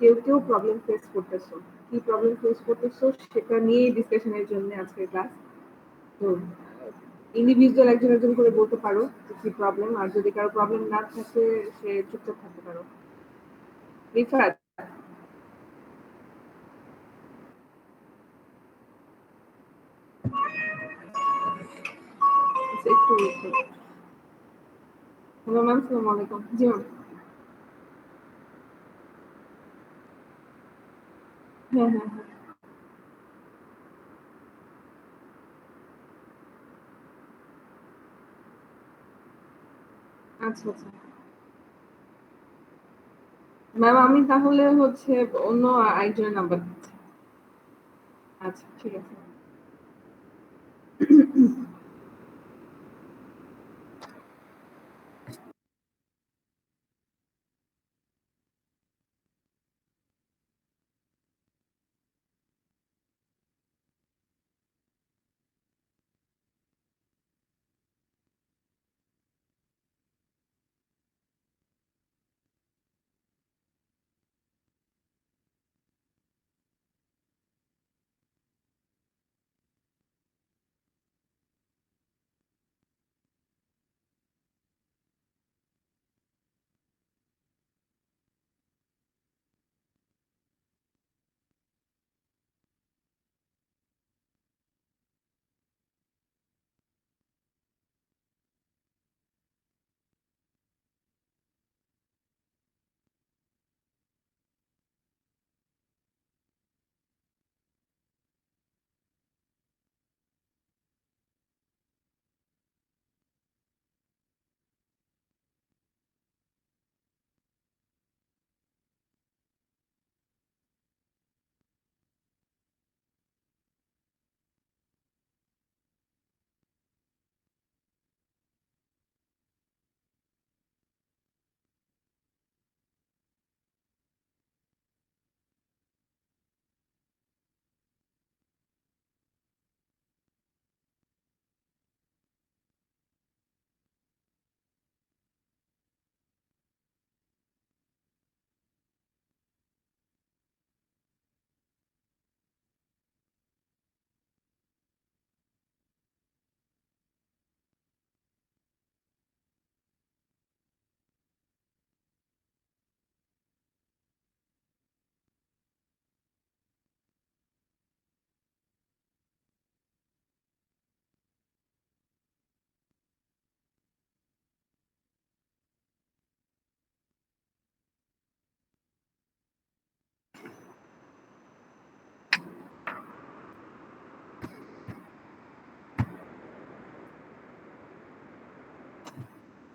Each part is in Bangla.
কেউ কেউ প্রবলেম ফেস করতেছো, কি প্রবলেম ফেস করতেছো সেটা নিয়ে ডিসকাশনের জন্য আজকের ক্লাস। তো ইন্ডিভিজুয়াল একজন একজন করে বলতে পারো কি প্রবলেম, আর যদি কারো প্রবলেম না থাকে সে চুপচাপ থাকতে পারো। রিফাত, একটু হ্যালো ম্যাম, আসসালামু আলাইকুম। জি ম্যাম। হ্যাঁ হ্যাঁ হ্যাঁ, আচ্ছা আচ্ছা ম্যাম, আমি তাহলে হচ্ছে অন্য আরেকজনের নাম্বার দিচ্ছি। আচ্ছা ঠিক আছে।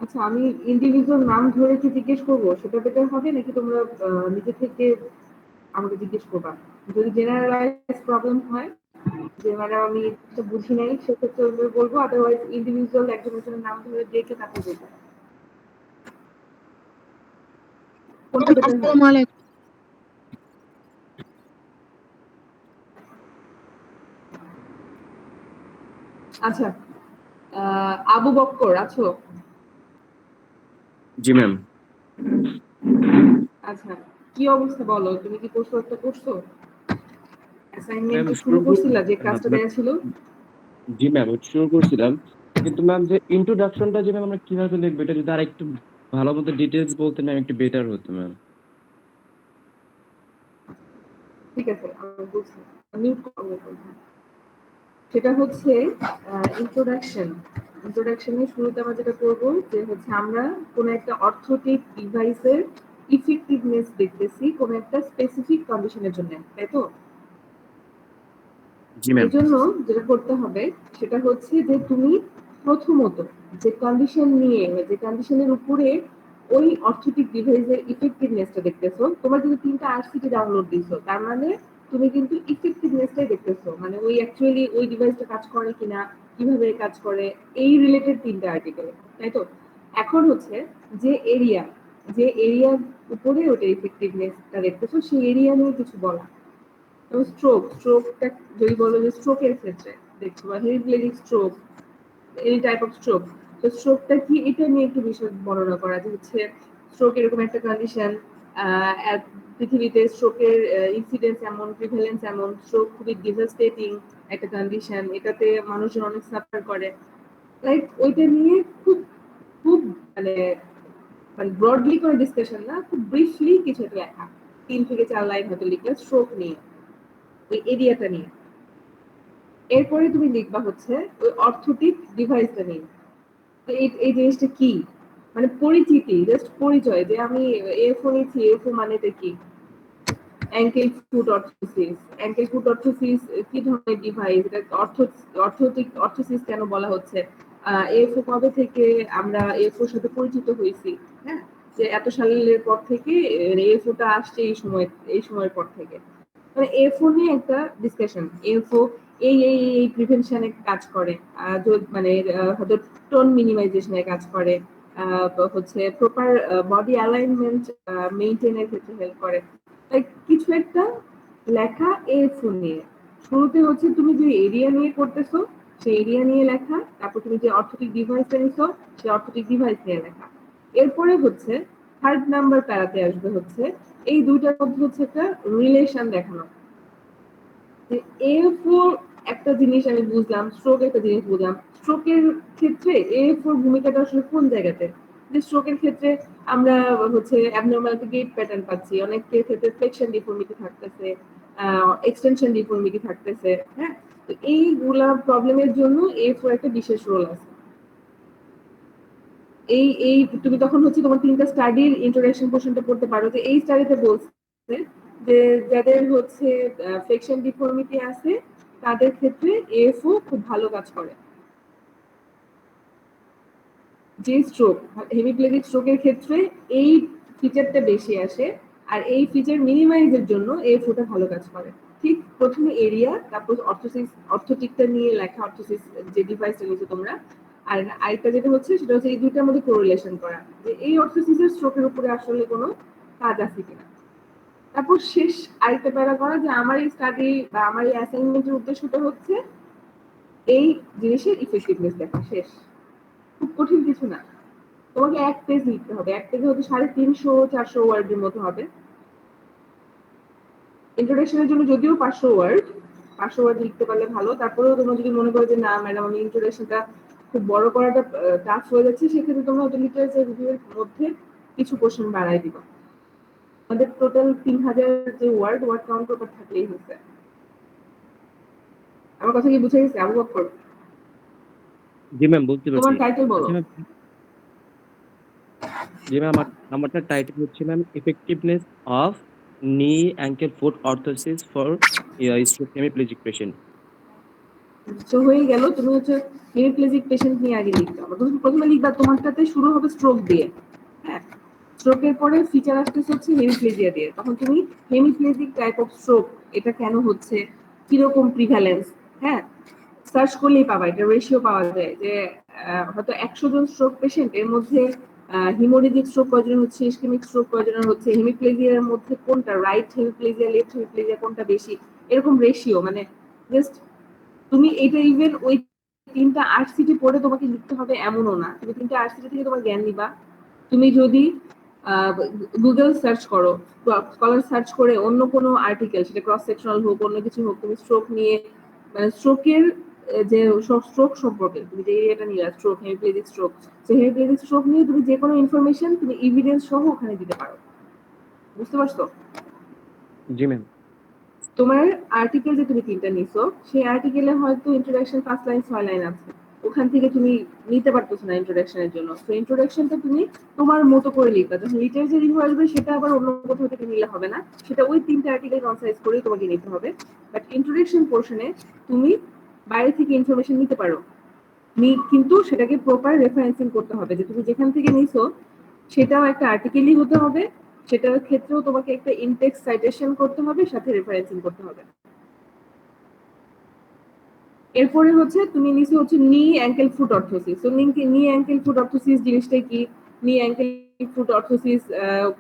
আচ্ছা, আমি ইন্ডিভিজুয়াল নাম ধরে কি জিজ্ঞেস করবো সেটা বেটার হবে, নাকি তোমরা নিজে থেকে আমাকে জিজ্ঞেস করবা? যদি জেনারেলাইজ প্রবলেম হয় যে মানে আমি এটা বুঝি নাই, সেক্ষেত্রে ওইভাবে বলবো, আদারওয়াইজ ইন্ডিভিজুয়াল একজন একজনের নাম ধরে ডেকে তাকে বলবো। কোনটা বেটার হয়? আসসালামু আলাইকুম। আচ্ছা, আবু বক্কর আছো? জি ম্যাম। আচ্ছা, কি অবস্থা বলো, তুমি কি কোর্স একটা করছো? অ্যাসাইনমেন্ট ম্যাম শুরু করছিলা যে কাজটা দেয়া ছিল? জি ম্যাম, শুরু করছিলাম, কিন্তু ম্যাম যে ইন্ট্রোডাকশনটা যে ম্যাম আমরা কিভাবে লিখবো এটা যদি আরেকটু ভালো মতো ডিটেইলস বলতেন ম্যাম, একটু বেটার হতো ম্যাম। ঠিক আছে, আমি বুঝছি। মিউট করবো। সেটা হচ্ছে ইন্ট্রোডাকশন। ইন্ট্রোডাকশনের শুরুতে আমরা যেটা করবো যে হচ্ছে আমরা কোনো একটা অর্থোটিক ডিভাইসের ইফেক্টিভনেস দেখতেছি কোনো একটা স্পেসিফিক কন্ডিশনের জন্য, তাই তো? জি ম্যাম। এর জন্য যেটা করতে হবে সেটা হচ্ছে যে তুমি প্রথমত যে কন্ডিশন নিয়ে, যে কন্ডিশনের উপরে ওই অর্থোটিক ডিভাইসের ইফেক্টিভনেসটা দেখতেছো, তোমার কিন্তু 3টা আরসিটি ডাউনলোড দিছো, তার মানে তুমি কিন্তু ইফেক্টিভনেসটাই দেখতেছো, মানে ওই অ্যাকচুয়ালি ওই ডিভাইসটা কাজ করে কিনা, কিভাবে কাজ করে, এই রিলেটেড 3টা আর্টিকেল, তাই তো? এখন হচ্ছে যে এরিয়া, যে এরিয়ার উপরে ওটা ইফেক্টিভনেসটা দেখতেছো, সেই এরিয়া নিয়ে কিছু বলা। স্ট্রোকটা যদি বলো যে স্ট্রোকের ক্ষেত্রে দেখছো, বা hemiplegic stroke, any type of stroke, তো স্ট্রোকটা কি এটা নিয়ে একটু বিষয় বর্ণনা করা, যে হচ্ছে স্ট্রোক এরকম একটা কন্ডিশন, পৃথিবীতে স্ট্রোকের ইনসিডেন্স এমন, প্রিভ্যালেন্স এমন, স্ট্রোক খুবই ডিভাস্টেটিং একটা কন্ডিশন, এটাতে মানুষজন অনেক সাফার করে, লাইক ওইটা নিয়ে খুব খুব মানে মানে ব্রডলি করে ডিসকাশন না, খুব ব্রিফলি কিছু একটা লেখা, 3 থেকে 4 লাইন হয়তো লিখলে স্ট্রোক নিয়ে, ওই এরিয়াটা নিয়ে। এরপরে তুমি লিখবা হচ্ছে ওই অর্থোটিক ডিভাইসটা নিয়ে, তো এই জিনিসটা কি, মানে পরিচিতি, জাস্ট পরিচয়, যে আমি এএফও নিচ্ছি, এএফও মানেটা কি, ankle foot orthosis, ankle foot orthosis কি ধরনের ডিভাইস, এটা অর্থোটিক অর্থোসিস কেন বলা হচ্ছে, এএফও কবে থেকে আমরা এএফওর সাথে পরিচিত হয়েছি, হ্যাঁ, যে এত সালের পর থেকে এএফওটা আসছে এই সময়ের পর থেকে, মানে এএফও নিয়ে একটা ডিসকাশন, এএফও এই প্রিভেনশনে কাজ করে, মানে হয়তো টোন মিনিমাইজেশনে কাজ করে, হচ্ছে প্রপার বডি অ্যালাইনমেন্ট মেইনটেইনের ক্ষেত্রে হেল্প করে, কিছু একটা লেখা এএফও নিয়ে। শুরুতে হচ্ছে তুমি যে এরিয়া নিয়ে করতেছো সেই এরিয়া নিয়ে লেখা, তারপর তুমি যে অর্থোটিক ডিভাইসটা নিছো সেই অর্থোটিক ডিভাইস নিয়ে লেখা। এরপরে হচ্ছে থার্ড নাম্বার প্যারাতে আসবে হচ্ছে এই দুইটার মধ্যে হচ্ছে একটা রিলেশন দেখানো, যে এএফও একটা জিনিস আমি বুঝলাম, স্ট্রোক একটা জিনিস বুঝলাম, স্ট্রোকের ক্ষেত্রে এএফওর ভূমিকাটা আসলে কোন জায়গাতে, যে স্ট্রোকের ক্ষেত্রে আমরা হচ্ছে অ্যাবনরমালিটি গেট প্যাটার্ন পাচ্ছি, অনেকের ক্ষেত্রে ফ্লেকশন ডিফর্মিটি থাকতেছে, এক্সটেনশন ডিফর্মিটি থাকতেছে, হ্যাঁ, তো এইগুলা প্রবলেমের জন্য এএফওর একটা বিশেষ রোল আছে। এই তুমি তখন হচ্ছে তোমার 3টা স্টাডির ইন্ট্রোডাকশন পোর্শনটা পড়তে পারো, যে এই স্টাডিতে বলছে যে যাদের হচ্ছে ফ্লেকশন ডিফর্মিটি আছে তাদের ক্ষেত্রে এএফও খুব ভালো কাজ করে, যে স্ট্রোক হেমিপ্লেজিক স্ট্রোকের ক্ষেত্রে এই ফিচারটা বেশি আসে, আর এই ফিচার মিনিমাইজের জন্য এএফওটা ভালো কাজ করে। ঠিক প্রথমে এরিয়া, তারপর অর্থোটিকটা নিয়ে লেখা, অর্থোসিস যে ডিভাইসটা নিয়েছো তোমরা, আর আরেকটা যেটা হচ্ছে সেটা হচ্ছে এই দুইটার মধ্যে কোরিলেশন করা, যে এই অর্থোসিসের স্ট্রোকের উপরে আসলে কোনো কাজ আছে কিনা। তারপর শেষ আরেকটা প্যারা করা, যে আমার এই স্টাডি বা আমার এই অ্যাসাইনমেন্টের উদ্দেশ্যটা হচ্ছে এই জিনিসের ইফেক্টিভনেস দেখা, শেষ। খুব কঠিন কিছু না, তোমাকে 1 পেজ লিখতে হবে, 1 পেজে হয়তো 350-400 ওয়ার্ডের মতো হবে। ইন্ট্রোডাকশনের জন্য যদিও 500 ওয়ার্ড লিখতে পারলে ভালো, তারপরেও তোমরা যদি মনে করো যে না ম্যাডাম আমি ইন্ট্রোডাকশনটা খুব বড় করাটা টাফ হয়ে যাচ্ছে, সেক্ষেত্রে তোমরা হয়তো লিটারেচার রিভিউয়ের মধ্যে কিছু কোশ্চেন বাড়াই দিবা। আমাদের টোটাল 3000 যে ওয়ার্ড কাউন্ট পেপার থাকলেই হচ্ছে। আমার কথা কি বুঝে গেছে আবু বকর? জি ম্যাম, বুঝতে তোমার পারছি। টাইটেল বলো। আচ্ছা ম্যাম, জি ম্যাম, আমারটা টাইটেল হচ্ছে ma'am effectiveness of knee ankle foot orthosis for stroke hemiplegic patient. তো হয়ে গেল, তুমি হচ্ছে হেমিপ্লেজিক পেশেন্ট নিয়ে আগে লিখতে হবে। তুমি প্রথমে লিখবা, তোমারটাতে শুরু হবে স্ট্রোক দিয়ে, হ্যাঁ, স্ট্রোকের পরে ফিচার আসতেছে হচ্ছে হেমিপ্লেজিয়া দিয়ে, তখন তুমি হেমিপ্লেজিক টাইপ অফ স্ট্রোক এটা কেন হচ্ছে, কিরকম প্রিভ্যালেন্স, হ্যাঁ, সার্চ করলেই পাবা, এটা রেশিও পাওয়া যায়, যে হয়তো 100 জন স্ট্রোক পেশেন্ট এর মধ্যে হিমোরেজিক স্ট্রোক কয়জনের হচ্ছে, ইসকেমিক স্ট্রোক কয়জনের হচ্ছে, হেমিপ্লেজিয়ার মধ্যে কোনটা, রাইট হেমিপ্লেজিয়া লেফট হেমিপ্লেজিয়া কোনটা বেশি, এরকম রেশিও, মানে জাস্ট তুমি এটা ইভেন ওই 3টা আরসিটি পড়ে তোমাকে লিখতে হবে এমনও না, তুমি 3টা আরসিটি থেকে তোমার জ্ঞান নিবা। তুমি যদি গুগল সার্চ করো, স্কলার সার্চ করে অন্য কোনো আর্টিকেল, সেটা ক্রস সেকশনাল হোক অন্য কিছু হোক, তুমি স্ট্রোক নিয়ে মানে স্ট্রোকের যে স্ট্রোক সম্পর্কে তুমি যে এরিয়াটা নিয়ে স্ট্রোক, হেমিপ্লেজিক স্ট্রোক, সেই হেমিপ্লেজিক স্ট্রোক নিয়ে তুমি যে কোনো ইনফরমেশন তুমি এভিডেন্স সহ ওখানে দিতে পারো। বুঝতে পারছো? জি ম্যাম। তোমার আর্টিকেল যে তুমি 3টা নিছো, সেই আর্টিকেলে হয়তো ইন্ট্রোডাকশন 5 লাইন 6 লাইন আছে, ওখান থেকে তুমি নিতে পারতেছো না ইন্ট্রোডাকশনের জন্য, তো ইন্ট্রোডাকশনটা তুমি তোমার মতো করে লিখবা, যখন লিটারেচার রিভিউ আসবে সেটা আবার অন্য কোথাও থেকে নিলে হবে না, সেটা ওই 3টা আর্টিকেল কনসাইজ করেই তোমাকে নিতে হবে। বাট ইন্ট্রোডাকশন পোর্শনে তুমি বাইরে থেকে ইনফরমেশন নিতে পারো, কিন্তু সেটাকে প্রপার রেফারেন্সিং করতে হবে, যে তুমি যেখান থেকে নিছো সেটাও একটা আর্টিকেলই হতে হবে, সেটার ক্ষেত্রেও তোমাকে একটা ইনটেক্সট সাইটেশন করতে হবে, সাথে রেফারেন্সিং করতে হবে। এরপরে হচ্ছে তুমি নিচে হচ্ছে নি অ্যাঙ্কেল ফুট অর্থোসিস, তো নি অ্যাঙ্কেল ফুট অর্থোসিস জিনিসটা কি, নি অ্যাঙ্কেল ফুট অর্থোসিস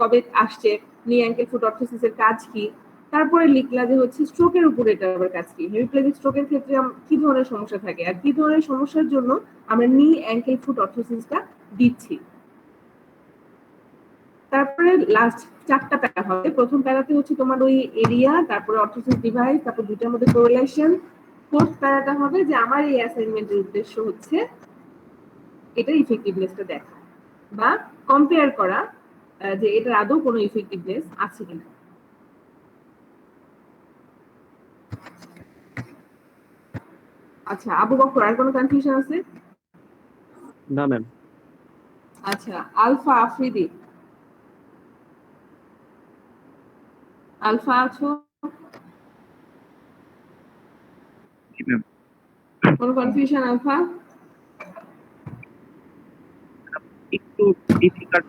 কবে আসছে, নি অ্যাঙ্কেল ফুট অর্থোসিসের কাজ কি, তারপরে লিখলা যে হচ্ছে স্ট্রোকের উপরে এটা আবার কাজ কি, হেমিপ্লেজিক স্ট্রোকের ক্ষেত্রে কি ধরনের সমস্যা থাকে আর কি ধরনের সমস্যার জন্য আমরা নি অ্যাঙ্কেল ফুট অর্থোসিসটা দিচ্ছি। তারপরে লাস্ট 4টা প্যারা হবে। প্রথম প্যারাতে হচ্ছে তোমার ওই এরিয়া, তারপরে অর্থোসিস ডিভাইস, তারপর দুটার মধ্যে কোরিলেশন। ফোর্থ প্যারাটা হবে যে আমার এই অ্যাসাইনমেন্টের উদ্দেশ্য হচ্ছে এটা ইফেক্টিভনেসটা দেখা বা কম্পেয়ার করা যে এটার আদৌ কোনো ইফেক্টিভনেস আছে কিনা। আচ্ছা আবু বকর, আর কোনো কনফিউশন আছে? না ম্যাম। আচ্ছা আলফা আফ্রিদি, আলফা আছো? জি ম্যাম। কোনো কনফিউশন আলফা? একটু ডিফিকাল্ট।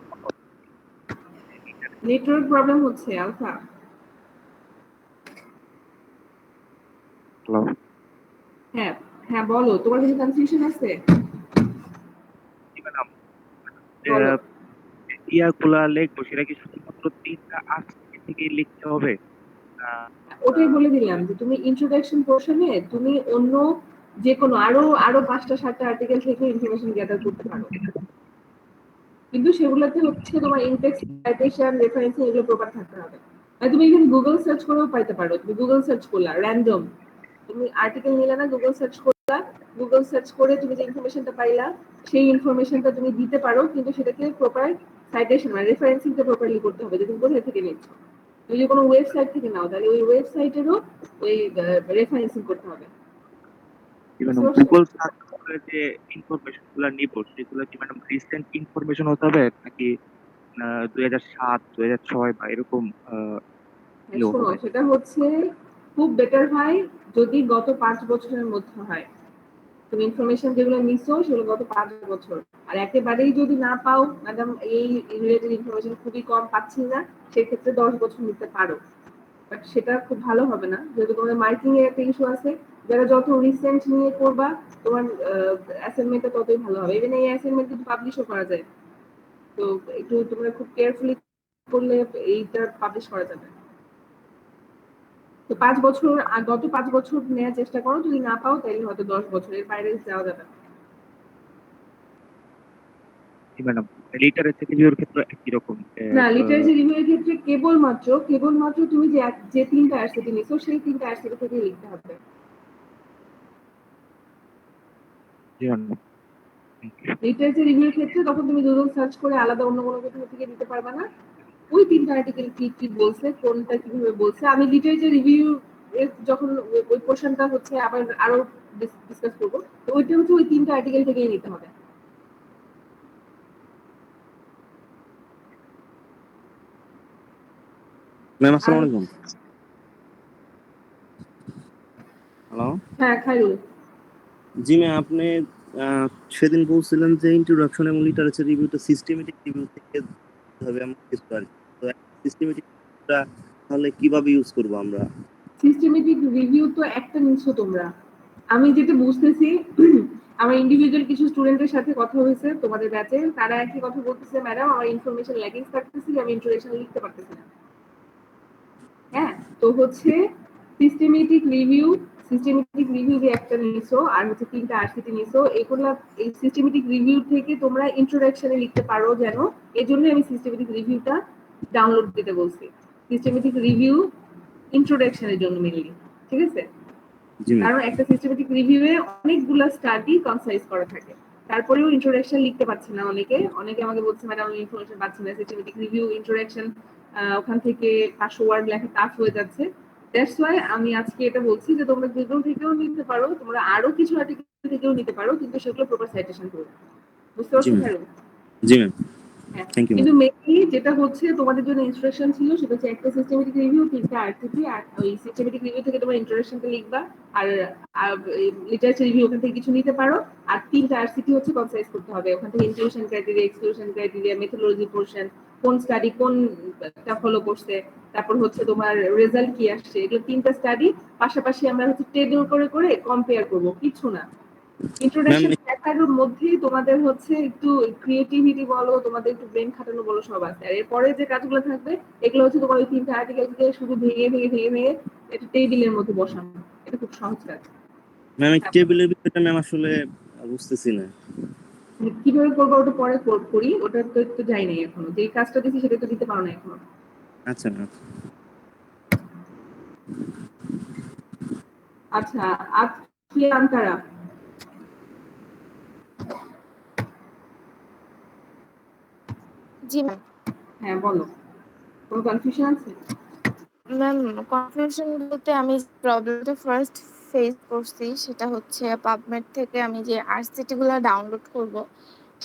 নেটওয়ার্ক প্রবলেম হচ্ছে আলফা? হ্যালো। হ্যাঁ হ্যাঁ বলো, তোমার কিছু কনফিউশন আছে? জি ম্যাডাম, বলো। ইয়াগুলা লিখবো সেটা কি শুধুমাত্র 3টা আর্টস থেকে লিখতে হবে? ওটাই বলে দিলাম যে তুমি ইন্ট্রোডাকশন পোর্শনে তুমি অন্য যে কোনো আরো 5টা 7টা আর্টিকেল থেকে ইনফরমেশন গ্যাদার করতে পারো, কিন্তু সেগুলোতে হচ্ছে তোমার ইনটেক্সট, সাইটেশন, রেফারেন্সিং এগুলো প্রপার থাকতে হবে। মানে তুমি এখানে গুগল সার্চ করেও পাইতে পারো। তুমি গুগল সার্চ করলা র্যান্ডম, তুমি আর্টিকেল নিলে না, গুগল সার্চ করলা, গুগল সার্চ করে তুমি যে ইনফরমেশনটা পাইলা সেই ইনফরমেশনটা তুমি দিতে পারো, কিন্তু সেটাকে প্রপার সাইটেশন মানে রেফারেন্সিংটা প্রপারলি করতে হবে যে তুমি কোথা থেকে নিচ্ছ। তুমি যদি কোনো ওয়েবসাইট থেকে নাও তাহলে ওই ওয়েবসাইটেরও ওই রেফারেন্সিং করতে হবে। গুগল সার্চ করে যে ইনফরমেশন গুলো নিব সেগুলো কি ম্যাডাম রিসেন্ট ইনফরমেশন হতে হবে নাকি 2007 2006 বা এরকম হলেও শোনো, হবে? সেটা হচ্ছে খুব বেটার হয় যদি গত 5 বছরের মধ্যে হয়। তুমি ইনফরমেশন যেগুলো নিছো সেগুলো গত 5 বছর। আর একেবারেই যদি না পাও, ম্যাডাম এই রিলেটেড ইনফরমেশন খুবই কম পাচ্ছি না, সেক্ষেত্রে 10 বছর নিতে পারো। বাট সেটা খুব ভালো হবে না, যেহেতু তোমাদের মার্কিং এর একটা ইস্যু আছে। যারা যত রিসেন্ট নিয়ে করবা তোমার অ্যাসাইনমেন্টটা ততই ভালো হবে। ইভেন এই অ্যাসাইনমেন্ট কিন্তু পাবলিশও করা যায়, তো একটু তোমরা খুব কেয়ারফুলি করলে এইটা পাবলিশ করা যাবে। তো 5 বছর গত 5 বছর নেওয়ার চেষ্টা করো, যদি না পাও তাহলে হয়তো 10 বছরের বাইরে যাওয়া যাবে। জি ম্যাডাম, লিটারেচার রিভিউর ক্ষেত্রে একই রকম। না, লিটারেচার রিভিউ এর ক্ষেত্রে কেবলমাত্র তুমি যে 3টা আরসিটি নিছো সেই 3টা আরসিটি থেকে লিখতে হবে। জি ম্যাডাম। লিটারেচার রিভিউ এর ক্ষেত্রে তখন তুমি গুগল সার্চ করে আলাদা অন্য কোনো কোথাও থেকে দিতে পারবা না। ওই 3টা আর্টিকেল কি কি বলছে, কোনটা কিভাবে বলছে, আমি লিটারেচার রিভিউ এর যখন ওই পোর্শনটা হচ্ছে আবার আরো ডিসকাস করবো, তো ওইটা হচ্ছে ওই 3টা আর্টিকেল থেকেই নিতে হবে। ম্যাম আসসালামু আলাইকুম। হ্যালো। হ্যাঁ খায়রুল। জি ম্যাম, আপনি সেদিন বলছিলেন যে ইন্ট্রোডাকশন এবং লিটারেচার রিভিউটা সিস্টেমেটিক রিভিউ থেকে হবে এমন কিছু আর কি। তো সিস্টেমেটিকটা তাহলে কিভাবে ইউজ করব আমরা? সিস্টেমেটিক রিভিউ তো একটা নিচ্ছ তোমরা, আমি যেটা বুঝতেছি আমার ইন্ডিভিজুয়াল কিছু স্টুডেন্টের সাথে কথা হয়েছে তোমাদের ব্যাচে, তারা একই কথা বলতেছে, ম্যাডাম আমার ইনফরমেশন ল্যাকিং থাকতেছি, আমি ইন্ট্রোডাকশন লিখতে পারতেছি না। হ্যাঁ, তো হচ্ছে সিস্টেমেটিক রিভিউ যে একটা নিছো আর হচ্ছে 3টা আরসিটি নিছো, এগুলা এই সিস্টেমেটিক রিভিউ থেকে তোমরা ইন্ট্রোডাকশনে লিখতে পারো যেন, এজন্য আমি সিস্টেমেটিক রিভিউটা ডাউনলোড দিতে বলছি। সিস্টেমেটিক রিভিউ ইন্ট্রোডাকশনের জন্য মেইনলি, ঠিক আছে? জি ম্যাম। কারণ একটা সিস্টেমেটিক রিভিউয়ে অনেকগুলো স্টাডি কনসাইজ করা থাকে, তারপরেও ইন্ট্রোডাকশন লিখতে পারছে না অনেকে আমাকে বলছে ম্যাডাম আমি ইনফরমেশন পাচ্ছি না, সিস্টেমেটিক রিভিউ ইন্ট্রোডাকশন ওখান থেকে 500 ওয়ার্ড লেখা টাফ হয়ে যাচ্ছে। দ্যাটস ওয়াই আমি আজকে এটা বলছি যে তোমরা গুগল থেকেও নিতে পারো, তোমরা আরো কিছু আর্টিকেল থেকেও নিতে পারো, কিন্তু সেগুলো প্রপার সাইটেশন করবে। বুঝতে জি পারছো ম্যাম। খায়রুল? জি ম্যাম। হ্যাঁ, থ্যাংক ইউ ম্যাম। কিন্তু মেইনলি যেটা হচ্ছে তোমাদের জন্য ইনস্ট্রাকশন ছিল সেটা হচ্ছে একটা সিস্টেমেটিক রিভিউ, 3টা আরসিটি, আর ওই সিস্টেমেটিক রিভিউ থেকে তোমার ইন্ট্রোডাকশনটা লিখবা, আর লিটারেচার রিভিউ ওখান থেকে কিছু নিতে পারো, আর 3টা আরসিটি হচ্ছে কনসাইজ করতে হবে ওখান থেকে inclusion criteria, exclusion criteria, methodology portion, কোন স্টাডি কোনটা ফলো করছে, তারপর হচ্ছে তোমার রেজাল্ট কি আসছে, এগুলো 3টা স্টাডি পাশাপাশি আমরা হচ্ছে টেবিল করে করে কম্পেয়ার করবো, কিছু না। ইন্ট্রোডাকশন দেখার মধ্যেই তোমাদের হচ্ছে একটু ক্রিয়েটিভিটি বলো, তোমাদের একটু ব্রেন খাটানো বলো, সব আছে। আর এরপরে যে কাজগুলো থাকবে এগুলো হচ্ছে তোমার ওই 3টা আর্টিকেল থেকে শুধু ভেঙে এটা টেবিলের মধ্যে বসানো, এটা খুব সহজ কাজ। ম্যাম এই টেবিলের বিষয়টা ম্যাম আসলে বুঝতেছি না। মানে কিভাবে করবো ওটা পরে করি, ওটা তো একটু যাই নাই এখনো, যে কাজটা দিচ্ছি সেটা তো দিতে পারো না এখনো। আচ্ছা ম্যাম। আচ্ছা, আজকে আন্তারা জি ম্যাম। হ্যাঁ বলো, কোনো কনফিউশন আছে? ম্যাম কনফিউশন বলতে আমি প্রবলেমটা ফার্স্ট ফেস করছি সেটা হচ্ছে পাবমেড থেকে আমি যে আরসিটি গুলো ডাউনলোড করব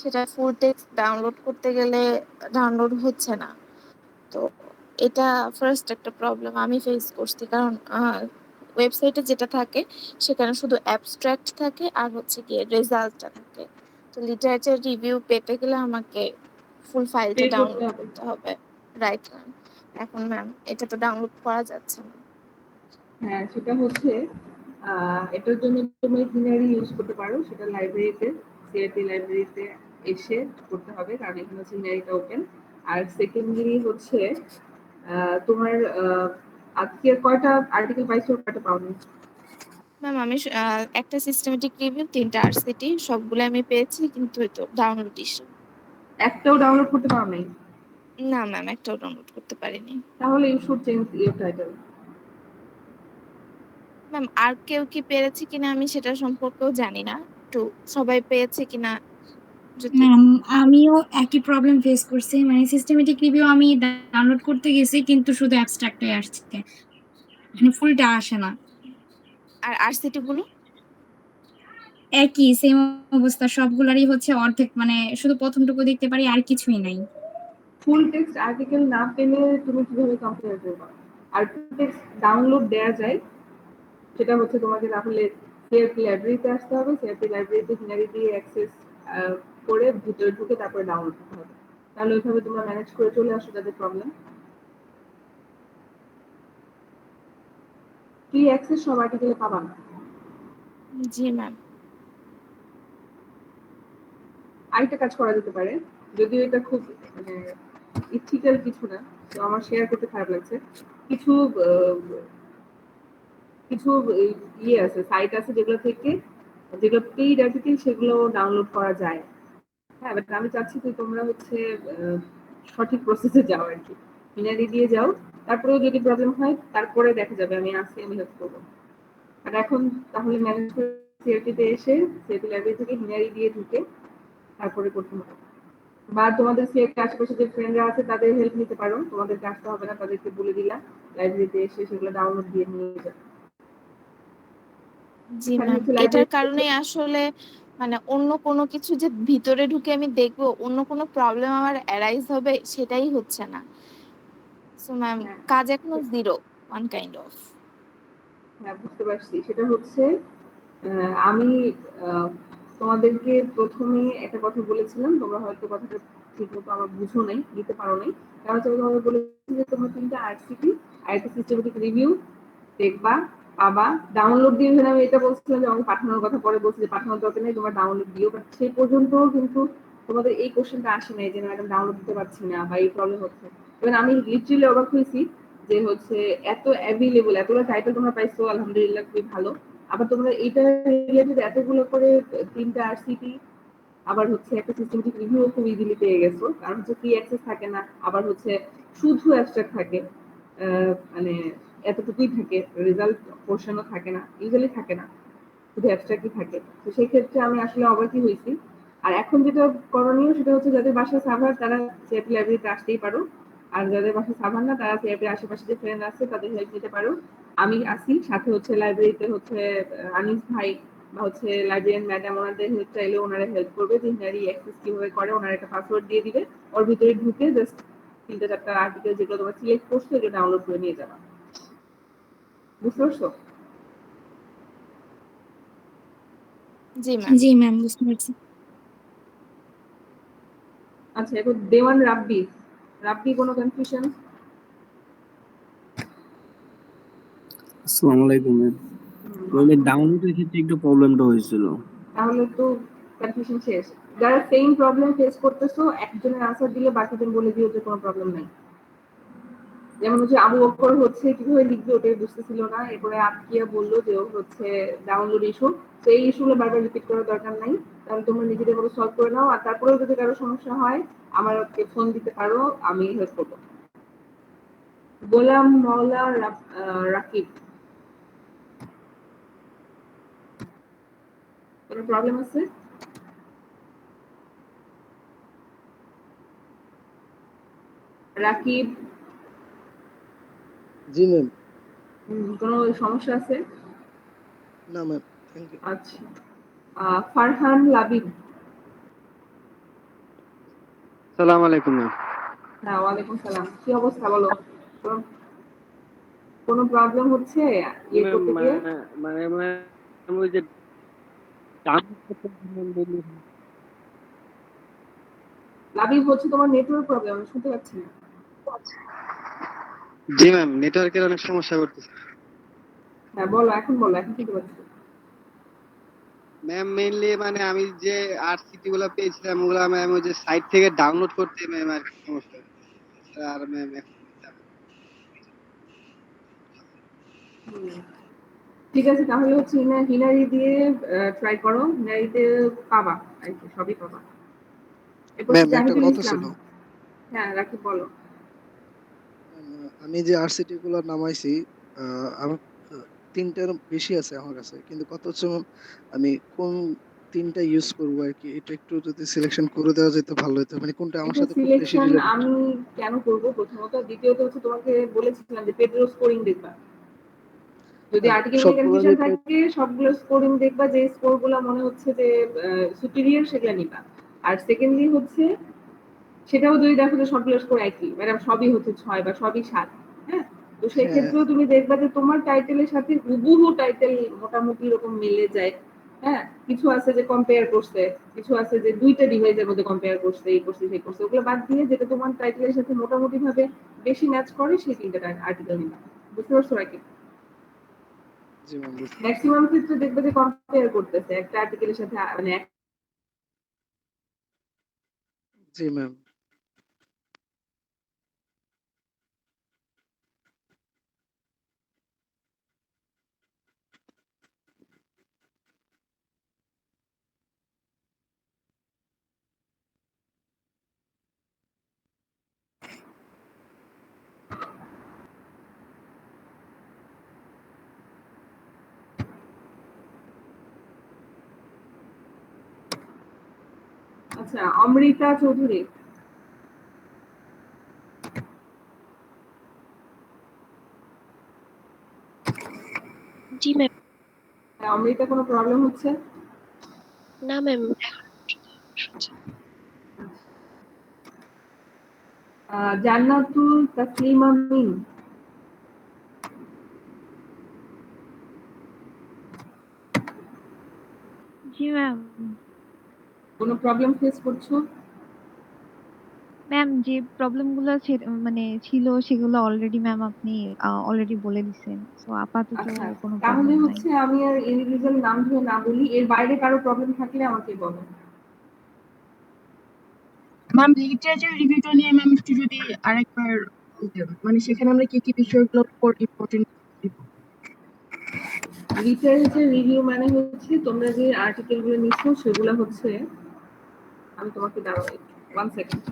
সেটা ফুল টেক্সট ডাউনলোড করতে গেলে ডাউনলোড হচ্ছে না। তো এটা ফার্স্ট একটা প্রবলেম আমি ফেস করছি, কারণ ওয়েবসাইটে যেটা থাকে সেখানে শুধু অ্যাবস্ট্রাক্ট থাকে আর হচ্ছে কি রেজাল্টটা থাকে। তো লিটারেচার রিভিউ পেতে গেলে আমাকে ফুল ফাইলটা পে করতে ডাউনলোড হবে। করতে হবে। Right ma'am. এখন ম্যাম এটা তো ডাউনলোড করা যাচ্ছে না। হ্যাঁ, সেটা হচ্ছে এটার জন্য তুমি সিনারি ইউজ করতে পারো, সেটা লাইব্রেরিতে, সিআরটি লাইব্রেরিতে এসে করতে হবে, কারণ এখানে সিনারিটা ওপেন। আর সেকেন্ডলি হচ্ছে তোমার আজকে কয়টা আর্টিকেল পাইছো, কয়টা পাওনি? ম্যাম আমি একটা সিস্টেমেটিক রিভিউ, 3টা আরসিটি, সবগুলো আমি পেয়েছি, কিন্তু এই তো ডাউনলোড ইস্যু। একটাও ডাউনলোড করতে পারো নাই? না ম্যাম, একটাও ডাউনলোড করতে পারিনি। তাহলে you should change your title. Ma'am আর কেউ কি পেরেছে কিনা আমি সেটা সম্পর্কেও জানি না, একটু সবাই পেয়েছে কিনা যদি। ম্যাম আমিও একই প্রবলেম ফেস করছি, মানে সিস্টেমেটিক রিভিউ আমি ডাউনলোড করতে গেছি কিন্তু শুধু অ্যাবস্ট্রাক্টই আসছে, মানে ফুলটা আসে না। আর আরসিটি গুলো একই সেম অবস্থা, সবগুলারই হচ্ছে অর্ধেক, মানে শুধু প্রথমটুকু দেখতে পারি আর কিছুই নাই। ফুল টেক্সট আর্টিকেল না পেলে তুমি কিভাবে কম্পেয়ার করবে? আর ফুল টেক্সট ডাউনলোড দেওয়া যায়, সেটা হচ্ছে তোমাকে তাহলে সিআরপি লাইব্রেরিতে আসতে হবে, সিআরপি লাইব্রেরিতে সিনারি দিয়ে অ্যাক্সেস করে ভিতরে ঢুকে তারপরে ডাউনলোড করতে হবে। তাহলে ওইভাবে তোমরা ম্যানেজ করে চলে আসো যাদের প্রবলেম। ফ্রি অ্যাক্সেস সব আর্টিকেলে পাবা না। জি ম্যাম। আরেকটা কাজ করা যেতে পারে, যদিও এটা খুব মানে ইথিক্যাল কিছু না, তো আমার শেয়ার করতে খারাপ লাগছে। কিছু কিছু ইয়ে আছে, সাইট আছে যেগুলো থেকে, যেগুলো পেইড আর্টিকেল, সেগুলো ডাউনলোড করা যায়। হ্যাঁ, বাট আমি চাচ্ছি যে তোমরা হচ্ছে সঠিক প্রসেসে যাও আর কি, মিনারি দিয়ে যাও, তারপরেও যদি প্রবলেম হয় তারপরে দেখা যাবে, আমি আসছি, আমি হেল্প করবো। আর এখন তাহলে ম্যানেজ করে সিআরটিতে এসে সিআরটি লাইব্রেরি থেকে মিনারি দিয়ে ঢুকে তারপরে করতে হবে। বা তোমাদের সিআরটি আশেপাশে যে ফ্রেন্ডরা আছে তাদের হেল্প নিতে পারো, তোমাদেরকে আসতে হবে না, তাদেরকে বলে দিলাম লাইব্রেরিতে এসে সেগুলো ডাউনলোড দিয়ে নিয়ে যাবে। জি ম্যাম, এটার কারণে আসলে মানে অন্য কোনো কিছু যে ভিতরে ঢুকে আমি দেখবো, অন্য কোনো প্রবলেম আমার অ্যারাইজ হবে, সেটাই হচ্ছে না। সো ম্যাম কাজ এখনো জিরো, ওয়ান কাইন্ড অফ। হ্যাঁ, বুঝতে পারছি। সেটা হচ্ছে আমি তোমাদেরকে প্রথমে একটা কথা বলেছিলাম, তোমরা হয়তো কথাটা ঠিক মতো আমার বুঝো নাই, দিতে পারো নাই। কারণ হচ্ছে আমি তোমাদের বলেছি যে তোমরা 3টা আরসিটি আর একটা সিস্টেমেটিক রিভিউ দেখবা, পাবা, ডাউনলোড দিয়ে। আমি এটা বলছিলাম যে আমাকে পাঠানোর কথা, পরে বলছি যে পাঠানোর দরকার নেই, তোমরা ডাউনলোড দিও, বাট সেই পর্যন্ত কিন্তু তোমাদের এই কোশ্চেনটা আসে নাই যে ম্যাডাম ডাউনলোড দিতে পারছি না বা এই প্রবলেম হচ্ছে। এবং আমি লিটারালি অবাক হয়েছি যে হচ্ছে এত অ্যাভেলেবল, এতগুলো টাইটেল তোমরা পাইছো, আলহামদুলিল্লাহ, খুবই ভালো। আবার তোমরা এইটা রিলেটেড এতগুলো করে 3টা আরসিটি, আবার হচ্ছে একটা সিস্টেমেটিক রিভিউ খুব ইজিলি পেয়ে গেছো, কারণ হচ্ছে ফ্রি অ্যাক্সেস থাকে না, আবার হচ্ছে শুধু অ্যাবস্ট্রাক্ট থাকে, মানে এতটুকুই থাকে, রেজাল্ট পোর্শনও থাকে না, ইউজুয়ালি থাকে না, শুধু অ্যাবস্ট্রাক্টই থাকে। তো সেই ক্ষেত্রে আমি আসলে অবাকই হয়েছি। আর এখন যেটা করণীয় সেটা হচ্ছে যাদের বাসায় সার্ভার তারা সিআরপি লাইব্রেরিতে আসতেই পারো, আর যাদের বাসায় সার্ভার না তারা সিআরপির আশেপাশে যে ফ্রেন্ড আছে তাদের হেল্প নিতে পারো। আমি আসি সাথে, হচ্ছে লাইব্রেরিতে হচ্ছে আনিস ভাই বা হচ্ছে লাইব্রেরিয়ান ম্যাডাম, ওনাদের হেল্প চাইলে ওনারা হেল্প করবে, যে ইনারি অ্যাক্সেস কিভাবে করে, ওনারা একটা পাসওয়ার্ড দিয়ে দিবে, ওর ভিতরে ঢুকে জাস্ট 3টা 4টা আর্টিকেল যেগুলো তোমরা সিলেক্ট করছো এগুলো ডাউনলোড করে নিয়ে যাবা। বুঝতে পারছো? জি ম্যাম। জি ম্যাম, বুঝতে পারছি। আচ্ছা, এবার দেওয়ান রাব্বি, রাব্বি কোনো কনফিউশন? আসসালামু আলাইকুম ম্যাম। ওই ডাউনলোডের ক্ষেত্রে একটু প্রবলেমটা হয়েছিল। তাহলে তো কনফিউশন শেষ। যারা সেম প্রবলেম ফেস করতেছো একজনের আনসার দিলে বাকিদের বলে দিও যে কোনো প্রবলেম নাই। যেমন হচ্ছে আবু বকর হচ্ছে কিভাবে লিখবে ওটাই বুঝতেছিল না, এরপরে আতকিয়া বললো যে ও হচ্ছে ডাউনলোড ইস্যু, তো এই ইস্যুগুলো বারবার রিপিট করার দরকার নাই, তাহলে তোমরা নিজেদের মতো সলভ করে নাও, আর তারপরেও যদি কারো সমস্যা হয় আমাকে ফোন দিতে পারো, আমি হেল্প করবো। গোলাম মওলা রাকিব, কোনো প্রবলেম আছে? রাকিব, জি ম্যাম। কোনো সমস্যা আছে? না ম্যাম, থ্যাংক ইউ। আচ্ছা, ফারহান লাবিব। সালাম আলাইকুম ম্যাম। হ্যাঁ, ওয়ালাইকুম সালাম, কি অবস্থা বলো? কোনো প্রবলেম হচ্ছে ইয়ে ম্যাম করতে গিয়ে? মানে ম্যাম ওই যে ডাউনলোড করতে বললেন। লাবিব, হচ্ছে তোমার নেটওয়ার্ক প্রবলেম, আমি শুনতে পাচ্ছি না। জি ম্যাম, নেটওয়ার্কের অনেক সমস্যা করতেছে। হ্যাঁ বলো, এখন বলো, এখন শুনতে পাচ্ছি। ম্যাম মেইনলি মানে আমি যে আরসিটি গুলো পেয়েছিলাম ওগুলো ম্যাম ওই যে সাইট থেকে ডাউনলোড করতে ম্যাম আর কি সমস্যা হচ্ছে। আর ম্যাম হুম, ঠিক আছে, তাহলে হচ্ছে হিনারি দিয়ে ট্রাই করো, হিনারিতে পাবা আর কি, সবই পাবা। এরপর ম্যাম একটা জাহিদুল কথা ইসলাম। ছিল। হ্যাঁ রাকিব বলো। আমি যে আরসিটি গুলো নামাইছি, আমার তিনটার বেশি আছে আমার কাছে, কিন্তু কত হচ্ছে ম্যাম, আমি কোন তিনটা ইউজ করবো আর কি, এটা একটু যদি সিলেকশন করে দেওয়া যেত ভালো হতো, মানে কোনটা আমার এটা সাথে খুব বেশি সিলেকশন রিলেটেড। আমি কেন করবো প্রথমত, দ্বিতীয়ত হচ্ছে তোমাকে বলেছিলাম যে পেড্রো স্কোরিং দেখবা, যদি আর্টিকেল নিয়ে কনফিউশন সবগুলোরই থাকে সবগুলো স্কোরিং দেখবা, যে স্কোর গুলো মনে হচ্ছে যে সুপিরিয়র সেগুলো নিবা। আর সেকেন্ডলি হচ্ছে সেটাও যদি দেখো যে সবগুলো স্কোর একই, মানে সবই হচ্ছে 6 বা সবই 7, হ্যাঁ, তো সেই হ্যাঁ, ক্ষেত্রেও তুমি দেখবা যে তোমার টাইটেলের সাথে হুবহু টাইটেল মোটামুটি এরকম মিলে যায়। হ্যাঁ, কিছু আছে যে কম্পেয়ার করছে, কিছু আছে যে দুইটা ডিভাইসের মধ্যে কম্পেয়ার করছে, এই করছে সেই করছে, ওগুলো বাদ দিয়ে যেটা তোমার টাইটেলের সাথে মোটামুটি ভাবে বেশি ম্যাচ করে সেই তিনটা আর্টিকেল নিবা। বুঝতে পারছো নাকি? জি ম্যাম, বুঝতে পারছি। ম্যাক্সিমাম ক্ষেত্রে দেখবে যে কম্পেয়ার করতেছে একটা আর্টিকেলের সাথে, মানে জি ম্যাম। আচ্ছা, অমৃতা চৌধুরী। জি ম্যাম। হ্যাঁ, অমৃতা, কোনো প্রবলেম হচ্ছে? না ম্যাম। জান্নাতুল তাসলিমা মিম। জি ম্যাম। কোনো প্রবলেম ফেস করছো? ম্যাম যে প্রবলেম গুলো মানে ছিল সেগুলো অলরেডি ম্যাম আপনি অলরেডি বলে দিছেন, তো আপাতত আচ্ছা, কোনো তাহলে প্রবলেম নাই। হচ্ছে আমি আর ইন্ডিভিজুয়াল নাম ধরে না বলি, এর বাইরে কারো প্রবলেম থাকলে আমাকে বলো। ম্যাম লিটারেচার রিভিউটা নিয়ে ম্যাম একটু যদি আরেকবার বলতেন, মানে সেখানে আমরা কি কি বিষয়গুলোর উপর ইম্পর্টেন্ট দিব? লিটারেচার রিভিউ মানে হচ্ছে তোমরা যে আর্টিকেল গুলো নিচ্ছ সেগুলো হচ্ছে, আমি তোমাকে দাঁড়াও 1 সেকেন্ড।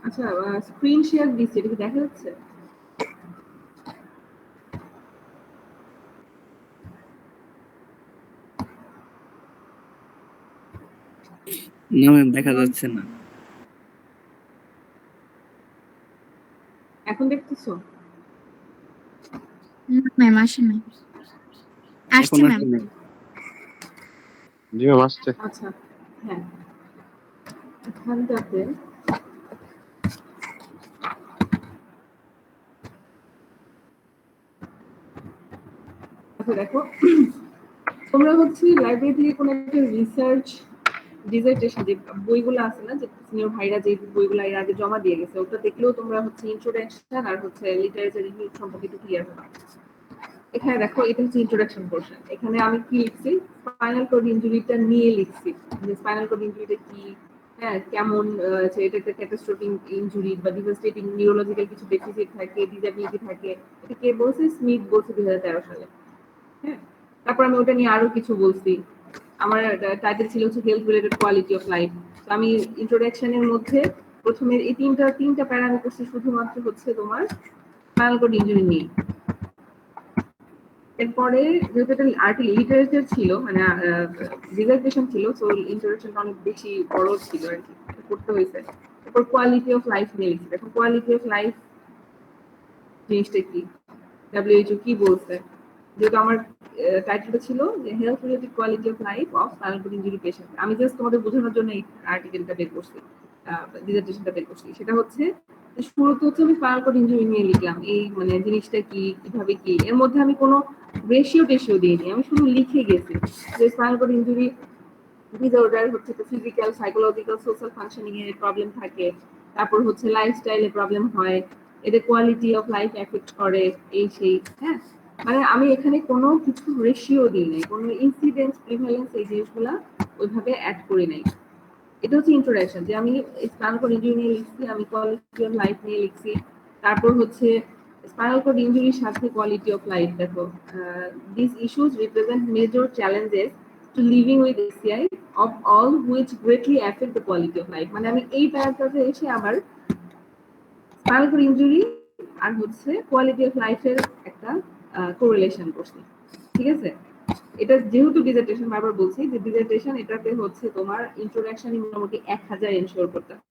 আচ্ছা, স্ক্রিন শেয়ার দিচ্ছি, এটা কি দেখা যাচ্ছে? না ম্যাম, দেখা যাচ্ছে না। এখন দেখতেছো? ম্যাম আসে না, আসছে এখন ম্যাম। আসছে না। জি ম্যাম আসছে। আচ্ছা, হ্যাঁ, এখানটাতে আচ্ছা দেখো, তোমরা হচ্ছে লাইব্রেরি থেকে কোনো একটা রিসার্চ ডিজার্টেশন যে বইগুলো আছে না, যে সিনিয়র ভাইরা যে বইগুলো এর আগে জমা দিয়ে গেছে, ওটা দেখলেও তোমরা হচ্ছে ইন্ট্রোডাকশন আর হচ্ছে লিটারেচার রিভিউ সম্পর্কে একটু ক্লিয়ার হবে। এখানে দেখো, এটা হচ্ছে ইন্ট্রোডাকশন পোর্শন। এখানে আমি কি লিখছি, স্পাইনাল কর্ড ইনজুরিটা নিয়ে লিখছি, যে স্পাইনাল কর্ড ইনজুরিটা কি, হ্যাঁ কেমন, এটা একটা ক্যাটাস্ট্রফিক ইনজুরি বা ডিভাস্টেটিং নিউরোলজিক্যাল কিছু ডেফিসিট থাকে, ডিসএবিলিটি থাকে। এটা কে বলছে? স্মিথ বলছে 2013 সালে। হ্যাঁ, তারপর আমি ওটা নিয়ে আরো কিছু বলছি। আমার টাইটেল ছিল হচ্ছে health related quality of life. তো আমি ইন্ট্রোডাকশনের মধ্যে প্রথমে এই তিনটা প্যারা আমি করছি শুধুমাত্র হচ্ছে তোমার স্পাইনাল কর্ড ইনজুরি নিয়ে। এরপরে যেহেতু এটা লিটারেচার ছিল, মানে ডিজার্টেশন ছিল, তো ইন্ট্রোডাকশনটা অনেক বেশি বড় ছিল আর কি, করতে হয়েছে। এরপর কোয়ালিটি অফ লাইফ নিয়ে লিখছি। এখন কোয়ালিটি অফ লাইফ জিনিসটা কি, WHO কি বলছে, যেহেতু আমার টাইটেলটা ছিল যে health related quality of life of spinal cord injury patient. আমি জাস্ট তোমাদের বোঝানোর জন্য এই আর্টিকেলটা বের করছি, ডিজার্টেশনটা বের করছি। সেটা হচ্ছে শুরুতে হচ্ছে আমি স্পাইনাল কর্ড ইনজুরি নিয়ে লিখলাম, এই মানে জিনিসটা কি, কিভাবে কি। এর মধ্যে আমি কোনো রেশিও টেশিও দিইনি, আমি শুধু লিখে গেছি যে স্পাইনাল কর্ড ইনজুরি ডিসঅর্ডার হচ্ছে ফিজিক্যাল, সাইকোলজিক্যাল, সোশ্যাল ফাংশনিং এর প্রবলেম থাকে, তারপর হচ্ছে লাইফস্টাইলে প্রবলেম হয়, এতে কোয়ালিটি অফ লাইফ এফেক্ট করে, এই সেই। হ্যাঁ, মানে আমি এখানে কোনো কিছু রেশিও দিই নাই, কোনো ইনসিডেন্স, প্রিভ্যালেন্স, এই জিনিসগুলা ওইভাবে অ্যাড করি নাই। এটা হচ্ছে ইন্ট্রোডাকশন, যে আমি স্পাইনাল কর্ড ইনজুরি নিয়ে লিখছি, আমি কোয়ালিটি অফ লাইফ নিয়ে লিখছি। তারপর হচ্ছে স্পাইনাল কর্ড ইনজুরির সাথে কোয়ালিটি অফ লাইফ, দেখো this issues represent major challenges two living with ACI of all which greatly affect the quality of life. মানে আমি এই প্যারাগ্রাফে এসে আবার স্পাইনাল কর্ড ইনজুরি আর হচ্ছে কোয়ালিটি অফ লাইফের একটা কোরিলেশন করছি। ঠিক আছে, এটা যেহেতু ডিজার্টেশন, বারবার বলছি যে ডিজার্টেশন, এটাতে হচ্ছে তোমার ইন্ট্রোডাকশনই মোটামুটি 1000 এনশিওর করতে হয়।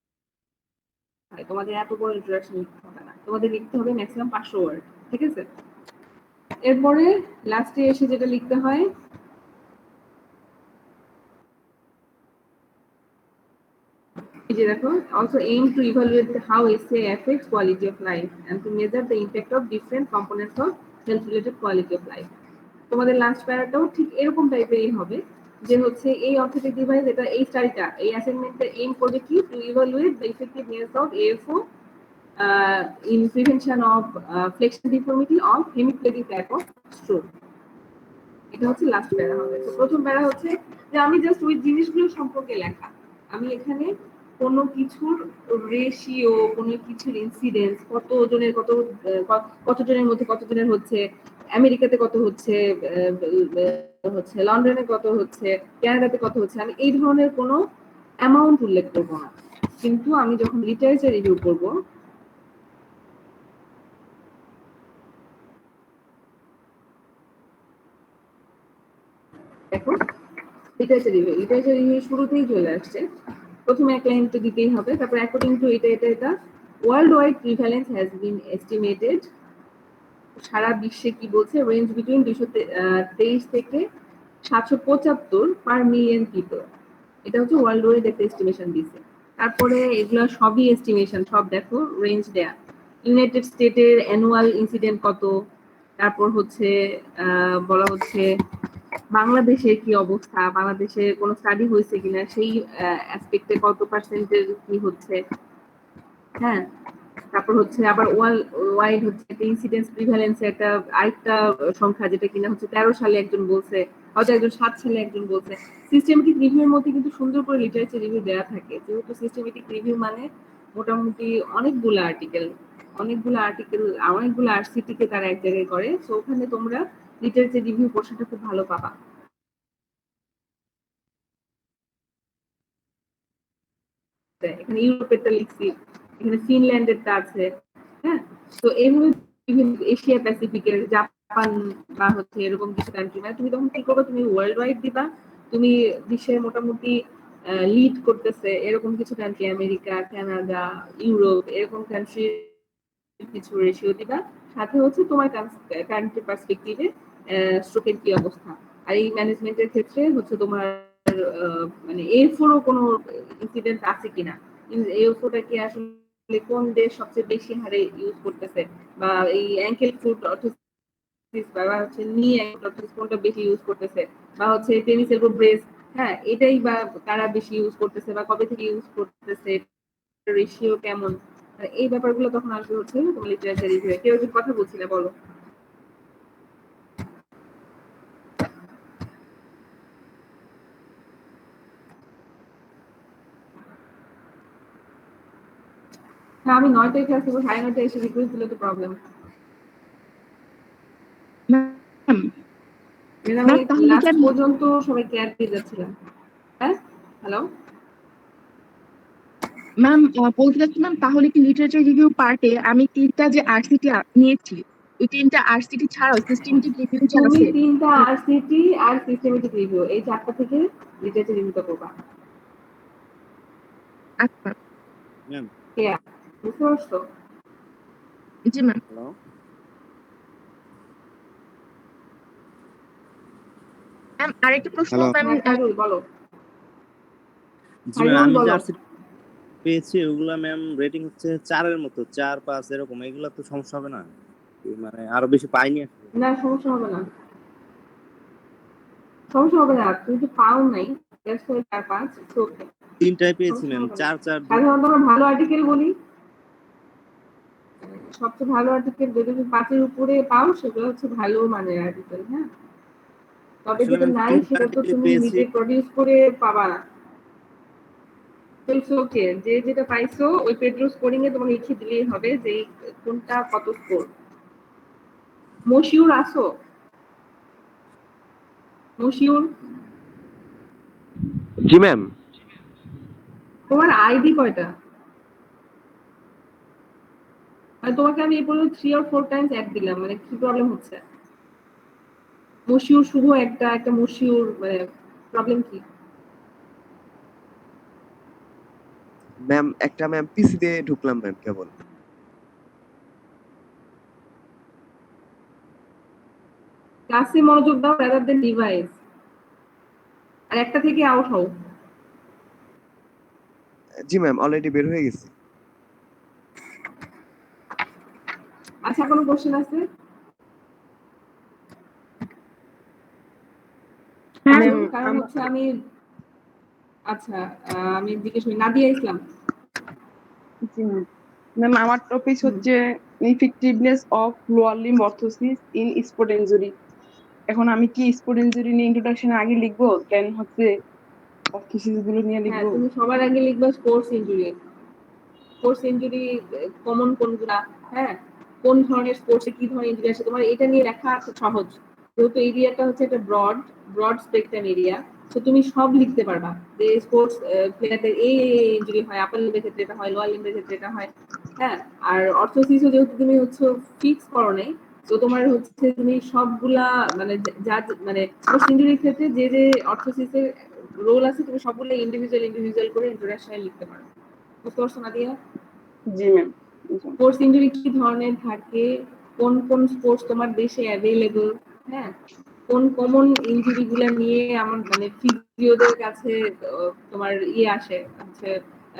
তোমাদের এত বড় ইন্ট্রোডাকশন লিখতে হবে না, তোমাদের লিখতে হবে ম্যাক্সিমাম 500 ওয়ার্ড। ঠিক আছে, এরপরে লাস্টে এসে যেটা লিখতে হয়, এই যে দেখো, also aim to evaluate how essay affects quality of life and to measure the impact of different components of health related quality of life. তোমাদের লাস্ট প্যারাটাও ঠিক এরকম টাইপেরই হবে, যে হচ্ছে এই অর্থোটিক ডিভাইস, এটা এই স্টাডিটা, এই অ্যাসাইনমেন্টের এইম করবে কি, two evaluate the effectiveness of AFO in prevention of flexion deformity of hemiplegic type of stroke. এটা হচ্ছে লাস্ট প্যারা হবে। তো প্রথম প্যারা হচ্ছে যে আমি জাস্ট ওই জিনিসগুলো সম্পর্কে লেখা, আমি এখানে কোনো কিছুর রেশিও, কোনো কিছুর ইনসিডেন্স, কতজনের কতজনের মধ্যে কতজনের হচ্ছে, আমেরিকাতে কত হচ্ছে, হচ্ছে লন্ডনে কত হচ্ছে, কানাডাতে কত হচ্ছে, আমি এই ধরনের কোনো অ্যামাউন্ট উল্লেখ করবো না। কিন্তু আমি যখন লিটারেচার রিভিউ করবো, দেখো লিটারেচার রিভিউ শুরুতেই চলে আসছে, প্রথমে এক লাইন তো দিতেই হবে, তারপর অ্যাকর্ডিং টু এটা worldwide prevalence has been estimated, সারা বিশ্বে কি বলছে, রেঞ্জ বিটুইন 223 থেকে 775 পার মিলিয়ন পিপল। এটা হচ্ছে ওয়ার্ল্ড ওয়াইড একটা এস্টিমেশন দিচ্ছে। তারপরে এগুলো সবই এস্টিমেশন, সব দেখো রেঞ্জ দেয়া। ইউনাইটেড স্টেটের অ্যানুয়াল ইনসিডেন্ট কত, তারপর হচ্ছে বলা হচ্ছে বাংলাদেশে কি অবস্থা, বাংলাদেশে কোনো স্টাডি হয়েছে কিনা, সেই অ্যাসপেক্টে কত পার্সেন্টের কি হচ্ছে। হ্যাঁ, তারপর হচ্ছে আবার ওয়াইড হচ্ছে একটা ইনসিডেন্স প্রিভ্যালেন্স একটা আরেকটা সংখ্যা, যেটা কিনা হচ্ছে 13 সালে একজন বলছে, হয়তো একজন 7 সালে একজন বলছে। সিস্টেমেটিক রিভিউর মধ্যে কিন্তু সুন্দর করে লিটারেচার রিভিউ দেওয়া থাকে, যেহেতু সিস্টেমেটিক রিভিউ মানে মোটামুটি অনেকগুলো আর্টিকেল, অনেকগুলো RCT কে তারা এক জায়গায় করে। তো ওখানে তোমরা লিটারেচার রিভিউ পোর্শনটা খুব ভালো পাবা। এখানে ইউরোপেরটা লিখছি, এখানে ফিনল্যান্ডেরটা আছে, হ্যাঁ। তো এইভাবে বিভিন্ন এশিয়া প্যাসিফিকের জাপান বা হচ্ছে এরকম কিছু কান্ট্রি, মানে তুমি তখন কি করবে, তুমি ওয়ার্ল্ড ওয়াইড দিবা, তুমি বিশ্বের মোটামুটি লিড করতেছে এরকম কিছু কান্ট্রি, আমেরিকা, কানাডা, ইউরোপ, এরকম কান্ট্রি কিছু রেশিও দিবা, সাথে হচ্ছে তোমার কান্ট্রি পার্সপেক্টিভে স্ট্রোকের কি অবস্থা। আর এই ম্যানেজমেন্টের ক্ষেত্রে হচ্ছে তোমার মানে এফোরও কোনো ইনসিডেন্ট আছে কিনা, এফোটা কি আসলে কোন দেশ সবচেয়ে বেশি হারে ইউজ করতেছে, বা এই অ্যাঙ্কেল ফুট অর্থোসিস বা হচ্ছে নি অ্যাঙ্কেল অর্থোসিস কোনটা বেশি ইউজ করতেছে, বা হচ্ছে টেনিস এলবো ব্রেস, হ্যাঁ এটাই বা কারা বেশি ইউজ করতেছে বা কবে থেকে ইউজ করতেছে, রেশিও কেমন, এই ব্যাপারগুলো তখন আসবে হচ্ছে তোমার লিটারেচার রিভিউ। কেউ যদি কথা বলছিলে বলো। হ্যাঁ আমি 9টায় ক্লাস করবো, 9:30 এসে রিকোয়েস্ট দিলে তো প্রবলেম। আমি লাস্ট পর্যন্ত সবাই কেয়ার দিয়ে যাচ্ছিলাম। হ্যাঁ হ্যালো ম্যাম, বলতে চাচ্ছি ম্যাম, তাহলে কি লিটারেচার রিভিউ পার্টে আমি 3টা যে আরসিটি নিয়েছি, এই 3টা আরসিটি ছাড়াও সিস্টেমেটিক রিভিউ যে তুমি আছে 3টা আরসিটি আর সিস্টেমেটিক রিভিউ, এই 4টা থেকে লিটারেচার রিভিউটা করবা। আচ্ছা ম্যাম কেয়া বুঝতে পারছো? জি ম্যাম। হ্যালো ম্যাম আরেকটা প্রশ্ন হ্যালো ম্যাম, খায়রুল বলো। জি ম্যাম, খায়রুল আমি যে বলো। আরসিটি পেয়েছি ওগুলা ম্যাম রেটিং হচ্ছে 4-এর মতো, 4-5 এরকম। এগুলা তো সমস্যা হবে না? মানে আরো বেশি পাইনি আসলে। না সমস্যা হবে না, সমস্যা হবে না, তুমি তো পাও নাই, দ্যাটস ওয়াই 4-5 ওকে, 3টায় পেয়েছি সমস্যা ম্যাম, হবে না। 4-4 2। সাধারণত আমরা ভালো আর্টিকেল বলি, সবচেয়ে ভালো আর্টিকেল যদি তুমি 5-এর উপরে পাও সেগুলো হচ্ছে ভালো মানের আর্টিকেল, হ্যাঁ। তবে আসলে যেটা ম্যাম নাই 3টা সেটা তো আর্টিকেল তুমি পেয়েছি। নিজে প্রডিউস করে পাবা না। ওকে, যে যেটা পাইছো ওই পেড্রো স্কোরিং এ তোমাকে লিখে দিলেই হবে যে কোনটা কত স্কোর। মশিউর আসো, মশিউর জি ম্যাম। তোমার আইডি কয়টা? মানে তোমাকে আমি এই পর্যন্ত 3 or 4 টাইমস অ্যাড দিলাম, মানে কি প্রবলেম হচ্ছে? মশিউর শুধু একটা মশিউর, মানে প্রবলেম কি? ম্যাম একটা ম্যাম পিসি দিয়ে ঢুকলাম ম্যাম কেবল। ক্লাসে মনোযোগ দাও রাদার দেন ডিভাইস, আর একটা থেকে আউট হও। জি ম্যাম অলরেডি বের হয়ে গেছি। আচ্ছা কোনো কোশ্চেন আছে? কারণ হচ্ছে আমি আচ্ছা আমি জিজ্ঞেস করি, নাদিয়া ইসলাম। জি ম্যাম, আমার টপিক হচ্ছে effectiveness of lower limb orthosis in sport injury. এখন আমি কি স্পোর্ট ইনজুরি নিয়ে ইন্ট্রোডাকশন আগে লিখবো, দেন হচ্ছে অর্থোসিস গুলো নিয়ে হ্যাঁ লিখবো? তুমি সবার আগে লিখবা sports injury. Sports injury common কোনগুলা, হ্যাঁ কোন ধরনের স্পোর্টসে কি ধরনের ইনজুরি আছে, তোমার এটা নিয়ে লেখা খুব সহজ, যেহেতু এরিয়াটা হচ্ছে একটা ব্রড স্পেকট্রাম এরিয়া, তো তুমি সব লিখতে পারবা যে স্পোর্টস প্লেয়ারদের এই ইনজুরি হয়, আপার লিম্বের ক্ষেত্রে এটা হয়, লোয়ার লিম্বের ক্ষেত্রে এটা হয়, হ্যাঁ। আর অর্থোসিসও যেহেতু তুমি হচ্ছে ফিক্স করো নাই, তো তোমার হচ্ছে তুমি সবগুলা মানে যা মানে স্পোর্টস ইনজুরির ক্ষেত্রে যে যে অর্থোসিসের রোল আছে তুমি সবগুলো ইন্ডিভিজুয়াল করে ইন্ট্রোডাকশনে লিখতে পারো। বুঝতে পারছো নাদিয়া? জি ম্যাম। স্পোর্টস ইনজুরি কি ধরনের থাকে, কোন কোন স্পোর্টস তোমার দেশে অ্যাভেলেবল, হ্যাঁ কোন কমন ইনজুরি গুলা নিয়ে আমার মানে ফিজিওদের কাছে তোমার আসে, হচ্ছে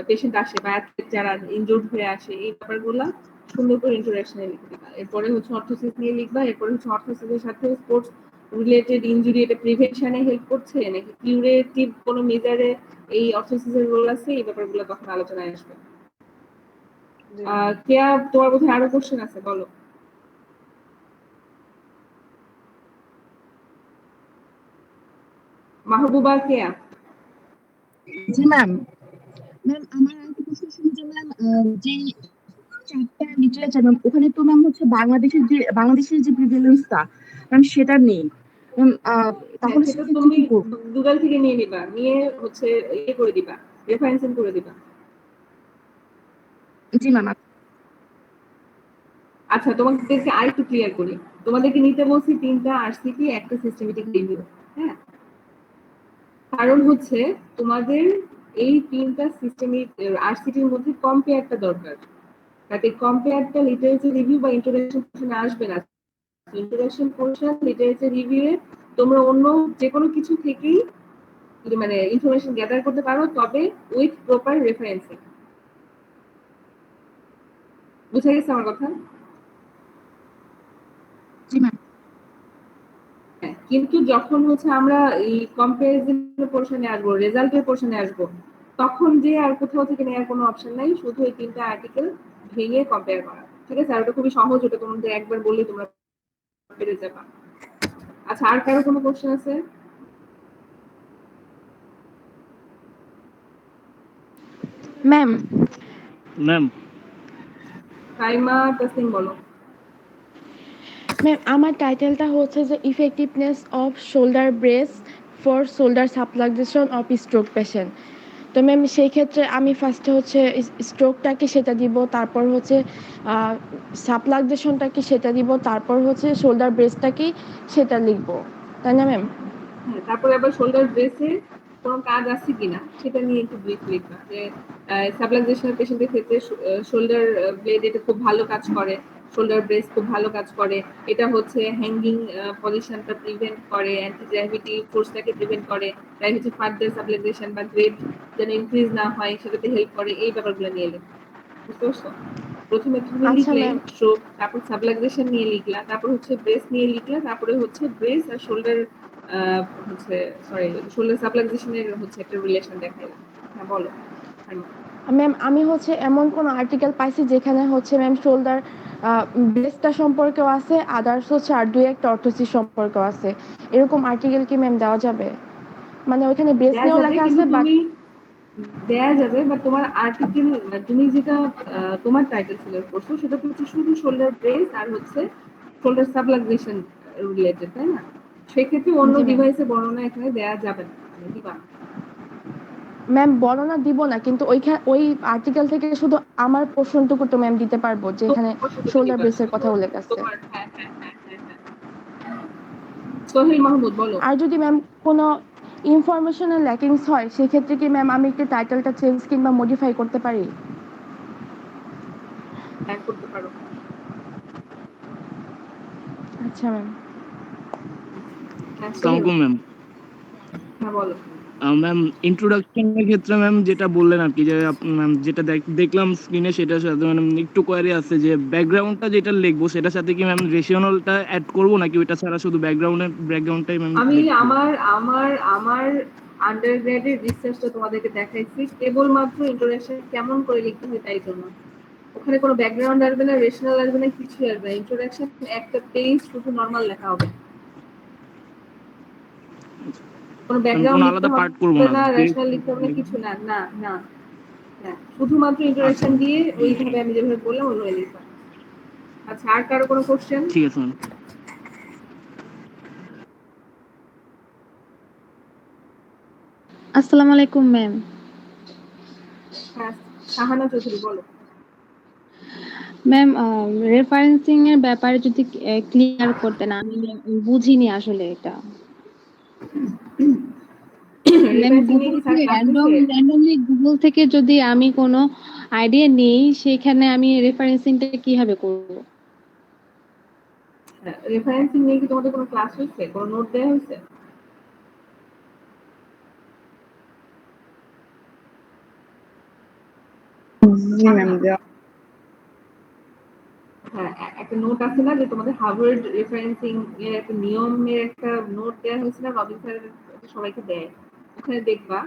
পেশেন্ট আসে বা অ্যাথলেট যারা ইনজুর্ড হয়ে আসে, এই ব্যাপারগুলা সুন্দর করে ইন্ট্রোডাকশনে লিখে দিবা। এরপরে হচ্ছে অর্থোসিস নিয়ে লিখবা, এরপরে হচ্ছে অর্থোসিসের সাথে স্পোর্টস রিলেটেড ইনজুরি এটা প্রিভেনশনে হেল্প করছে নাকি কিউরেটিভ কোনো মেজারে এই অর্থোসিসের রোল আছে, এই ব্যাপারগুলো তখন আলোচনায় আসবে। কেয়া তোমার বোধহয় আরো কোশ্চেন আছে, বলো। মাহবুবা কেয়া। জি ম্যাম। ম্যাম আমার আরেকটা প্রশ্ন ছিল যে ম্যাম, যে 4টা লিটারেচার ম্যাম, ওখানে তো ম্যাম হচ্ছে বাংলাদেশের যে প্রিভিলেন্সটা ম্যাম সেটা নেই ম্যাম, তাহলে সেটা সেক্ষেত্রে তুমি কি করব? গুগল থেকে নিয়ে নিবা, নিয়ে হচ্ছে করে দিবা, রেফারেন্সিং করে দিবা। জি ম্যাম। আচ্ছা, তোমাদেরকে আরেকটু ক্লিয়ার করি। তোমাদেরকে নিতে বলছি 3টা আরসিটি, একটা সিস্টেমেটিক রিভিউ। হ্যাঁ, কারণ হচ্ছে তোমাদের এই 3টা সিস্টেমিক আরসিটির মধ্যে কম্পেয়ারটা দরকার। তাতে কম্পেয়ারটা লিটারেচার রিভিউ বা ইন্ট্রোডাকশন পোরশনে আসবে না। ইন্ট্রোডাকশন পোরশন, লিটারেচার রিভিউ এ তোমরা অন্য যে কোনো কিছু থেকেই মানে ইনফরমেশন গ্যাদার করতে পারো, তবে উইথ প্রপার রেফারেন্সিং। বুঝা গেছে আমার কথা? জি ম্যাম। হ্যাঁ, কিন্তু যখন হচ্ছে আমরা এই কম্পারিজনের পোরশনে আসবো, রেজাল্টের পোরশনে আসবো, তখন যে আর কোথাও থেকে নেওয়ার কোনো অপশন নাই, শুধু এই 3টা আর্টিকেল ভেঙে কম্পেয়ার করা। ঠিক আছে? আর ওটা খুবই সহজ, ওটা তোমাদের একবার বললে তোমরা পেরে যাবা। আচ্ছা, আর কারো কোনো কোশ্চেন আছে? ম্যাম কাইমা তাসনিম বলো। ম্যাম আমার টাইটেলটা হচ্ছে যে effectiveness of shoulder brace for shoulder subluxation of stroke patient. তো ম্যাম সেই ক্ষেত্রে আমি ফার্স্টে হচ্ছে স্ট্রোকটাকে সেটা দিব, তারপর হচ্ছে সাবলাক্সেশনটাকে সেটা দিব, তারপর হচ্ছে শোল্ডার ব্রেসটাকেই সেটা লিখবো, তাই না ম্যাম? হ্যাঁ, তারপরে আবার শোল্ডার ব্রেসে কোনো কাজ আছে কিনা সেটা নিয়ে একটু ব্রিফ লিখবা, যে সাবলাক্সেশনাল পেশেন্টের ক্ষেত্রে শোল্ডার ব্লেড এটা খুব ভালো কাজ করে, শোল্ডার ব্রেস খুব ভালো কাজ করে, এটা হচ্ছে হ্যাঙ্গিং পজিশনটা প্রিভেন্ট করে, অ্যান্টি গ্র্যাভিটি ফোর্সটাকে প্রিভেন্ট করে, তাই হচ্ছে ফার্দার সাবলাক্সেশন বা গ্রেড যেন ইনক্রিজ না হয় সেটাতে হেল্প করে, এই ব্যাপারগুলো নিয়ে লিখবা। বুঝতে পারছো? প্রথমে তুমি আচ্ছা লিখলে ম্যাম। স্ট্রোক, তারপর সাবলাক্সেশন নিয়ে লিখলা, তারপর হচ্ছে ব্রেস নিয়ে লিখলা, তারপরে হচ্ছে ব্রেস আর শোল্ডার হচ্ছে সরি শোল্ডার সাবলাক্সেশনের হচ্ছে একটা রিলেশন দেখাইলাম। হ্যাঁ বলো। ম্যাম আমি হচ্ছে এমন কোন আর্টিকেল পাইছি যেখানে হচ্ছে ম্যাম শোল্ডার ব্রেসটা সম্পর্কেও আছে, আদার্স হচ্ছে আর দুই একটা অর্থোসিস সম্পর্কেও আছে, এরকম আর্টিকেল কি ম্যাম দেওয়া যাবে? মানে ওইখানে ব্রেস দেয়া নিয়েও যাবে, লেখা কিন্তু আছে বাট তুমি দেয়া যাবে, বা তোমার আর্টিকেল তুমি যেটা তোমার টাইটেল সিলেক্ট করছো সেটা হচ্ছে শুধু শোল্ডার ব্রেস আর হচ্ছে শোল্ডার সাবলাক্সেশন রিলেটেড, তাই না? সেক্ষেত্রে অন্য জি ম্যাম। ডিভাইসে বর্ণনা এখানে দেয়া যাবে না, মানে দিবা না। ম্যাম বর্ণনা দিব না, কিন্তু ওই আর্টিকেল থেকে শুধু আমার পোর্শনটুকু তো ম্যাম দিতে পারবো যেখানে শোল্ডার ব্রেসের কথা উল্লেখ আছে। সোহেল মাহমুদ বলো। আর যদি ম্যাম কোনো ইনফরমেশনাল ল্যাকিংস হয় সেক্ষেত্রে কি ম্যাম আমি একটু টাইটেলটা চেঞ্জ কিংবা মডিফাই করতে পারি? হ্যাঁ, করতে পারো। আচ্ছা ম্যাম। আসসালামু আলাইকুম ম্যাম। হ্যাঁ বলো। ম্যাম ইন্ট্রোডাকশনের ক্ষেত্রে ম্যাম যেটা বললেন আর কি, যে ম্যাম যেটা দেখলাম স্ক্রিনে সেটার সাথে মানে একটু কোয়ারি আছে যে ব্যাকগ্রাউন্ডটা যেটা লিখবো সেটার সাথে কি ম্যাম রেশিওনালটা অ্যাড করবো নাকি ওইটা ছাড়া শুধু ব্যাকগ্রাউন্ডটাই ম্যাম আমি লিখবো? আমার আন্ডারগ্রেডের রিসার্চটা তোমাদেরকে দেখাইছি, কেবলমাত্র ইন্ট্রোডাকশন কেমন করে লিখতে হয় তাই জন্য। ওখানে কোনো ব্যাকগ্রাউন্ড আসবে না, রেশনাল আসবে না, কিছু আসবে না। ইন্ট্রোডাকশন একটা পেজ শুধু নরমাল লেখা হবে, কোনো ব্যাকগ্রাউন্ড কোনো লিখতে আলাদা পার্ট করবো হবে না? না, রেশনাল লিখতে হবে না, কিছু না। না না, হ্যাঁ, শুধুমাত্র ইন্ট্রোডাকশন দিয়ে ওইভাবে আমি যেভাবে বললাম ওইভাবে লিখবা। আচ্ছা, আর কারো কোনো কোশ্চেন? ঠিক আছে ম্যাম। আসসালামু আলাইকুম ম্যাম। হ্যাঁ, শাহানা চৌধুরী বলো। ম্যাম রেফারেন্সিং এর ব্যাপারে যদি ক্লিয়ার করতেন, আমি বুঝিনি আসলে এটা। ম্যাম গুগল থেকে র্যান্ডমলি গুগল থেকে যদি আমি কোনো আইডিয়া নেই সেখানে আমি রেফারেন্সিংটা কিভাবে করব? রেফারেন্সিং নিয়ে কি তোমাদের কোনো ক্লাস হয়েছে, কোনো নোট দেওয়া হয়েছে? জি ম্যাম দেওয়া। হ্যাঁ, একটা নোট আছে না যে তোমাদের হার্ভার্ড রেফারেন্সিং এর একটা নিয়মের একটা নোট দেওয়া হয়েছিল, রবিন স্যার সবাইকে দেয়। ওখানে দেখবা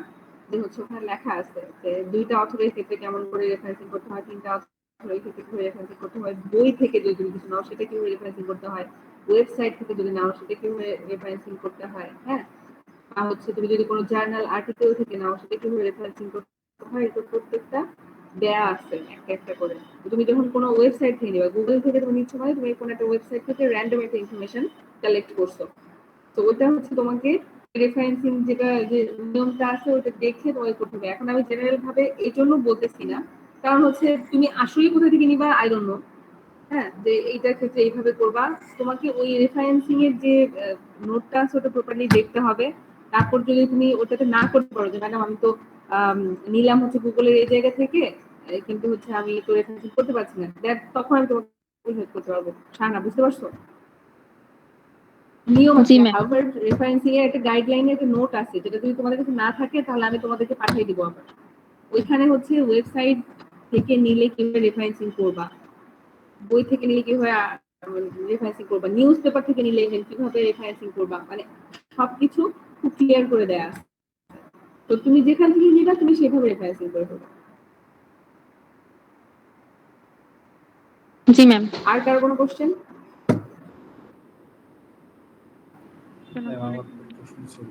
যে হচ্ছে ওখানে লেখা আছে যে 2টা অথরের ক্ষেত্রে কেমন করে রেফারেন্সিং করতে হয়, 3টা অথরের ক্ষেত্রে কিভাবে রেফারেন্সিং করতে হয়, বই থেকে যদি তুমি কিছু নাও সেটা কিভাবে রেফারেন্সিং করতে হয়, ওয়েবসাইট থেকে যদি নাও সেটা কিভাবে রেফারেন্সিং করতে হয়, হ্যাঁ, আর হচ্ছে তুমি যদি কোনো জার্নাল আর্টিকেল থেকে নাও সেটা কিভাবে রেফারেন্সিং করতে হয়, এটা প্রত্যেকটা দেয়া আছে একটা একটা করে। তুমি যখন কোনো ওয়েবসাইট থেকে নিবা, গুগল থেকে তুমি নিচ্ছ মানে তুমি কোনো একটা ওয়েবসাইট থেকে র্যান্ডম একটা ইনফরমেশন কালেক্ট করছো, তো ওটা হচ্ছে তোমাকে রেফারেন্সিং যেটা যে নিয়মটা আছে ওটা দেখে তোমাকে করতে হবে। এখন আমি জেনারেল ভাবে এই জন্য বলতেছি না, কারণ হচ্ছে তুমি আসলে কোথা থেকে নিবা আই ডোন্ট নো। হ্যাঁ, যে এইটার ক্ষেত্রে এইভাবে করবা। তোমাকে ওই রেফারেন্সিং এর যে নোটটা আছে ওটা প্রপারলি দেখতে হবে। তারপর যদি তুমি ওটাতে না করতে পারো যে ম্যাডাম আমি তো নিলাম হচ্ছে গুগলের এই জায়গা থেকে, কিন্তু হচ্ছে আমি তো রেফারেন্সিং করতে পারছি না, তখন আমি তোমাকে হেল্প করতে পারবো। শাহানা, বুঝতে পারছো? নিয়ম আছে, জি ম্যাম। হার্ভার্ড রেফারেন্সিং এর একটা গাইডলাইনের একটা নোট আছে, যেটা যদি তোমাদের কাছে না থাকে তাহলে আমি তোমাদেরকে পাঠিয়ে দিব আবার। ওইখানে হচ্ছে ওয়েবসাইট থেকে নিলে কিভাবে রেফারেন্সিং করবা, বই থেকে নিলে কিভাবে রেফারেন্সিং করবা, নিউজ পেপার থেকে নিলে কিভাবে রেফারেন্সিং করবা, মানে সবকিছু খুব ক্লিয়ার করে দেয়া আছে। তো তুমি যেখান থেকে নিবা তুমি সেভাবে রেফারেন্সিং করে ফেলবে। জি ম্যাম। আর কারো কোনো কোশ্চেন? আমার প্রশ্ন ছিল,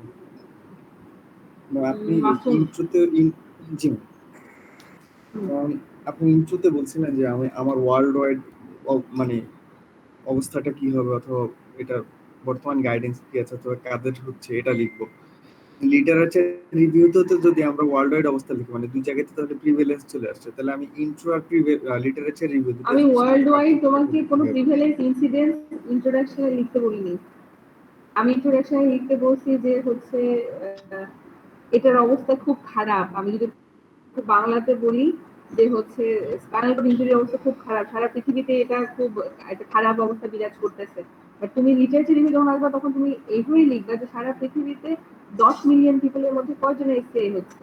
আপনি মাসুম। ইন্ট্রোতে জি আপনি ইন্ট্রোতে বলছিলেন যে আমি আমার ওয়ার্ল্ড ওয়াইড মানে অবস্থাটা কি হবে অথবা এটা বর্তমান গাইডেন্স কি আছে অথবা কাদের হচ্ছে এটা লিখবো। লিটারেচার রিভিউতে তো যদি আমরা ওয়ার্ল্ড ওয়াইড অবস্থা লিখি মানে দুই জায়গাতে তাহলে প্রিভ্যালেন্স চলে আসছে, তাহলে আমি ইন্ট্রো আর লিটারেচার রিভিউ আমি ওয়ার্ল্ড ওয়াইড তোমাকে কোনো প্রিভিলেন্স ইনসিডেন্ট ইন্ট্রোডাকশনে লিখতে বলিনি। আমি ইন্ট্রোডাকশনে লিখতে বলছি যে হচ্ছে এটার অবস্থা খুব খারাপ। আমি যদি বাংলাতে বলি যে হচ্ছে স্পাইনাল কর্ড ইনজুরির অবস্থা খুব খারাপ, সারা পৃথিবীতে এটা খুব একটা খারাপ অবস্থা বিরাজ করতেছে। বাট তুমি লিটারেচার রিভিউ যখন আসবে তখন তুমি এইভাবেই লিখবা যে সারা পৃথিবীতে 10 মিলিয়ন পিপলের মধ্যে কয়জনের এসিআই হচ্ছে,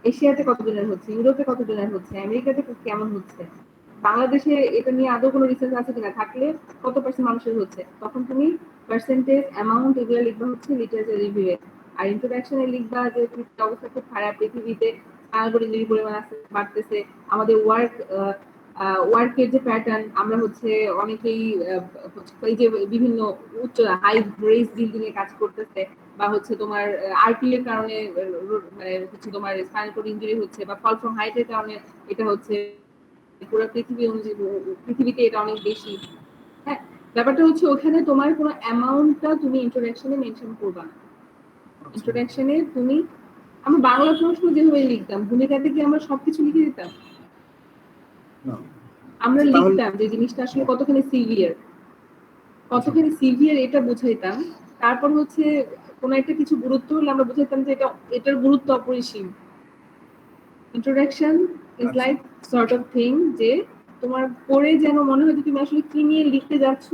এশিয়াতে কতজনের হচ্ছে, ইউরোপে কতজনের হচ্ছে, আমেরিকাতে কেমন হচ্ছে, বাংলাদেশে এটা নিয়ে আদৌ কোনো রিসার্চ আছে কিনা, থাকলে কত পার্সেন্ট মানুষের হচ্ছে, তখন তুমি পার্সেন্টেজ অ্যামাউন্ট এগুলো লিখবা হচ্ছে লিটারেচার রিভিউয়ে। আর ইন্ট্রোডাকশনে লিখবা যে অবস্থা খুব খারাপ, পৃথিবীতে ইঞ্জুরি পরিমাণ বাড়তেছে, আমাদের ওয়ার্কের যে প্যাটার্ন, আমরা হচ্ছে অনেকেই এই যে বিভিন্ন উচ্চ হাই রেজ বিল্ডিং এ কাজ করতেছে, বা হচ্ছে তোমার আরপি এর কারণে মানে হচ্ছে তোমার স্পাইনাল কর্ড ইনজুরি হচ্ছে, বা ফল ফ্রম হাইটের কারণে এটা হচ্ছে পুরো পৃথিবীতে এটা অনেক বেশি। হ্যাঁ, ব্যাপারটা হচ্ছে ওখানে তোমার কোনো অ্যামাউন্টটা তুমি ইন্ট্রোডাকশনে মেনশন করবা না। ইন্ট্রোডাকশনে তুমি, আমরা বাংলা প্রশ্ন যেভাবে লিখতাম ভূমিকাতে কি আমরা সবকিছু লিখে দিতাম? আমরা লিখতাম যে জিনিসটা আসলে কতখানি সিভিয়ার এটা বুঝাইতাম। তারপর হচ্ছে কোনো একটা কিছু গুরুত্ব হলে আমরা বুঝাইতাম যে এটার গুরুত্ব অপরিসীম। Introduction is like sort of thing যে তোমার পড়ে যেন মনে হয় যে তুমি আসলে কি নিয়ে লিখতে যাচ্ছ,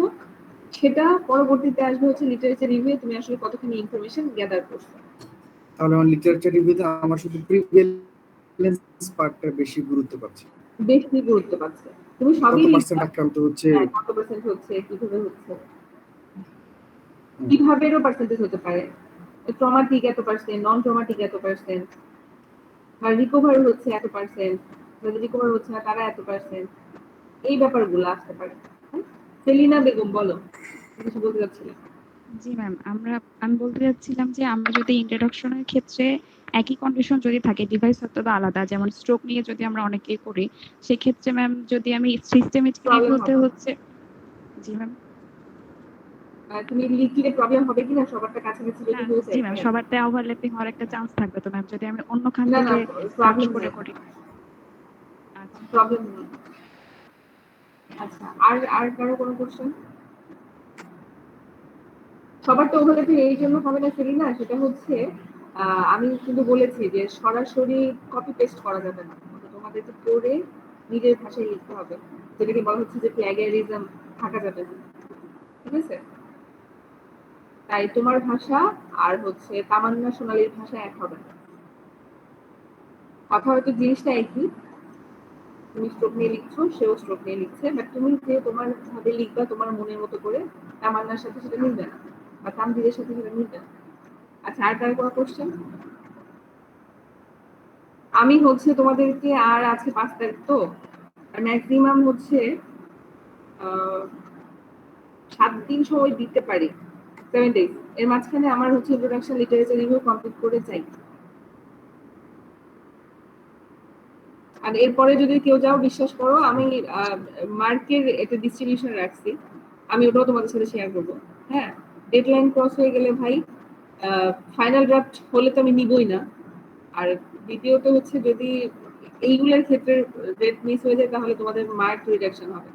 সেটা পরবর্তীতে আসবে হচ্ছে লিটারেচার রিভিউ, তুমি আসলে কতখানি ইনফরমেশন গ্যাদার করছো। তাহলে আমার লিটারেচার রিভিউতে আমার শুধু প্রিভ্যালেন্স পার্টটা বেশি গুরুত্ব পাচ্ছে। তুমি সবই কত পার্সেন্ট আক্রান্ত হচ্ছে, কত পার্সেন্ট হচ্ছে, কিভাবে হচ্ছে, কিভাবেরও পার্সেন্টেজ হতে পারে, ট্রমাটিক এত পার্সেন্ট, নন ট্রমাটিক এত পার্সেন্ট, আর রিকভার হচ্ছে এত পার্সেন্ট, যাদের রিকভার হচ্ছে না তারা এত পার্সেন্ট, এই ব্যাপারগুলো আসতে পারে। সেলিনা বেগম বলো, কিছু বলতে যাচ্ছিলাম। জি ম্যাম, আমি বলতে যাচ্ছিলাম যে আমরা যদি ইন্ট্রোডাকশনের ক্ষেত্রে একই কন্ডিশন যদি থাকে, ডিভাইস হয়তো বা আলাদা, যেমন স্ট্রোক নিয়ে যদি আমরা অনেকেই করি, সেক্ষেত্রে ম্যাম যদি আমি সিস্টেমেটিক্যালি বলতে হচ্ছে। জি ম্যাম, তুমি লিখলে প্রবলেম হবে কিনা, সবারটা কাছাকাছি যদি হয়ে যায়? জি ম্যাম, সবারটা ওভারল্যাপিং হওয়ার একটা চান্স থাকবে, তো ম্যাম যদি আমি অন্য খান না, থেকে সার্চ প্রবলেম করে নেই, করি। প্রবলেম নেই। আচ্ছা, আর কারো কোনো কোশ্চেন? সবার তো ওভারল্যাপিং এই জন্য হবে না সেলিনা, সেটা হচ্ছে আমি কিন্তু বলেছি যে সরাসরি কপি পেস্ট করা যাবে না, তোমাদেরকে পড়ে নিজের ভাষায় লিখতে হবে, যেটাকে বলা হচ্ছে যে প্ল্যাগিয়ারিজম থাকা যাবে না, ঠিক আছে? তাই তোমার ভাষা আর হচ্ছে তামান্না সোনালীর ভাষা এক হবে না। কথা হয়তো জিনিসটা একই, তুমি স্ট্রোক নিয়ে লিখছো, সেও স্ট্রোক নিয়ে লিখছে, বাট তুমি যে তোমার ভাবে লিখবা তোমার মনের মতো করে, তামান্নার সাথে সেটা মিলবে না, বা তানভীরের সাথে সেটা মিলবে না। আচ্ছা, আর কারো কোনো কোশ্চেন? আমি হচ্ছে তোমাদেরকে আর আজকে 5 তারিখ তো, আর ম্যাক্সিমাম হচ্ছে 7 দিন সময় দিতে পারি, 7 days। এর মাঝখানে আমার হচ্ছে ইন্ট্রোডাকশন লিটারেচার রিভিউ কমপ্লিট করে চাই। আর এরপরে যদি কেউ যাও, বিশ্বাস করো আমি মার্কের একটা ডিস্ট্রিবিউশন রাখছি, আমি ওটাও তোমাদের সাথে শেয়ার করবো। হ্যাঁ, ডেডলাইন ক্রস হয়ে গেলে ভাই ফাইনাল ড্রাফট হলে তো আমি নিবই না। আর দ্বিতীয়ত হচ্ছে যদি এইগুলোর ক্ষেত্রে রেট মিস হয়ে যায় তাহলে তোমাদের মার্ক রিডাকশন হবে।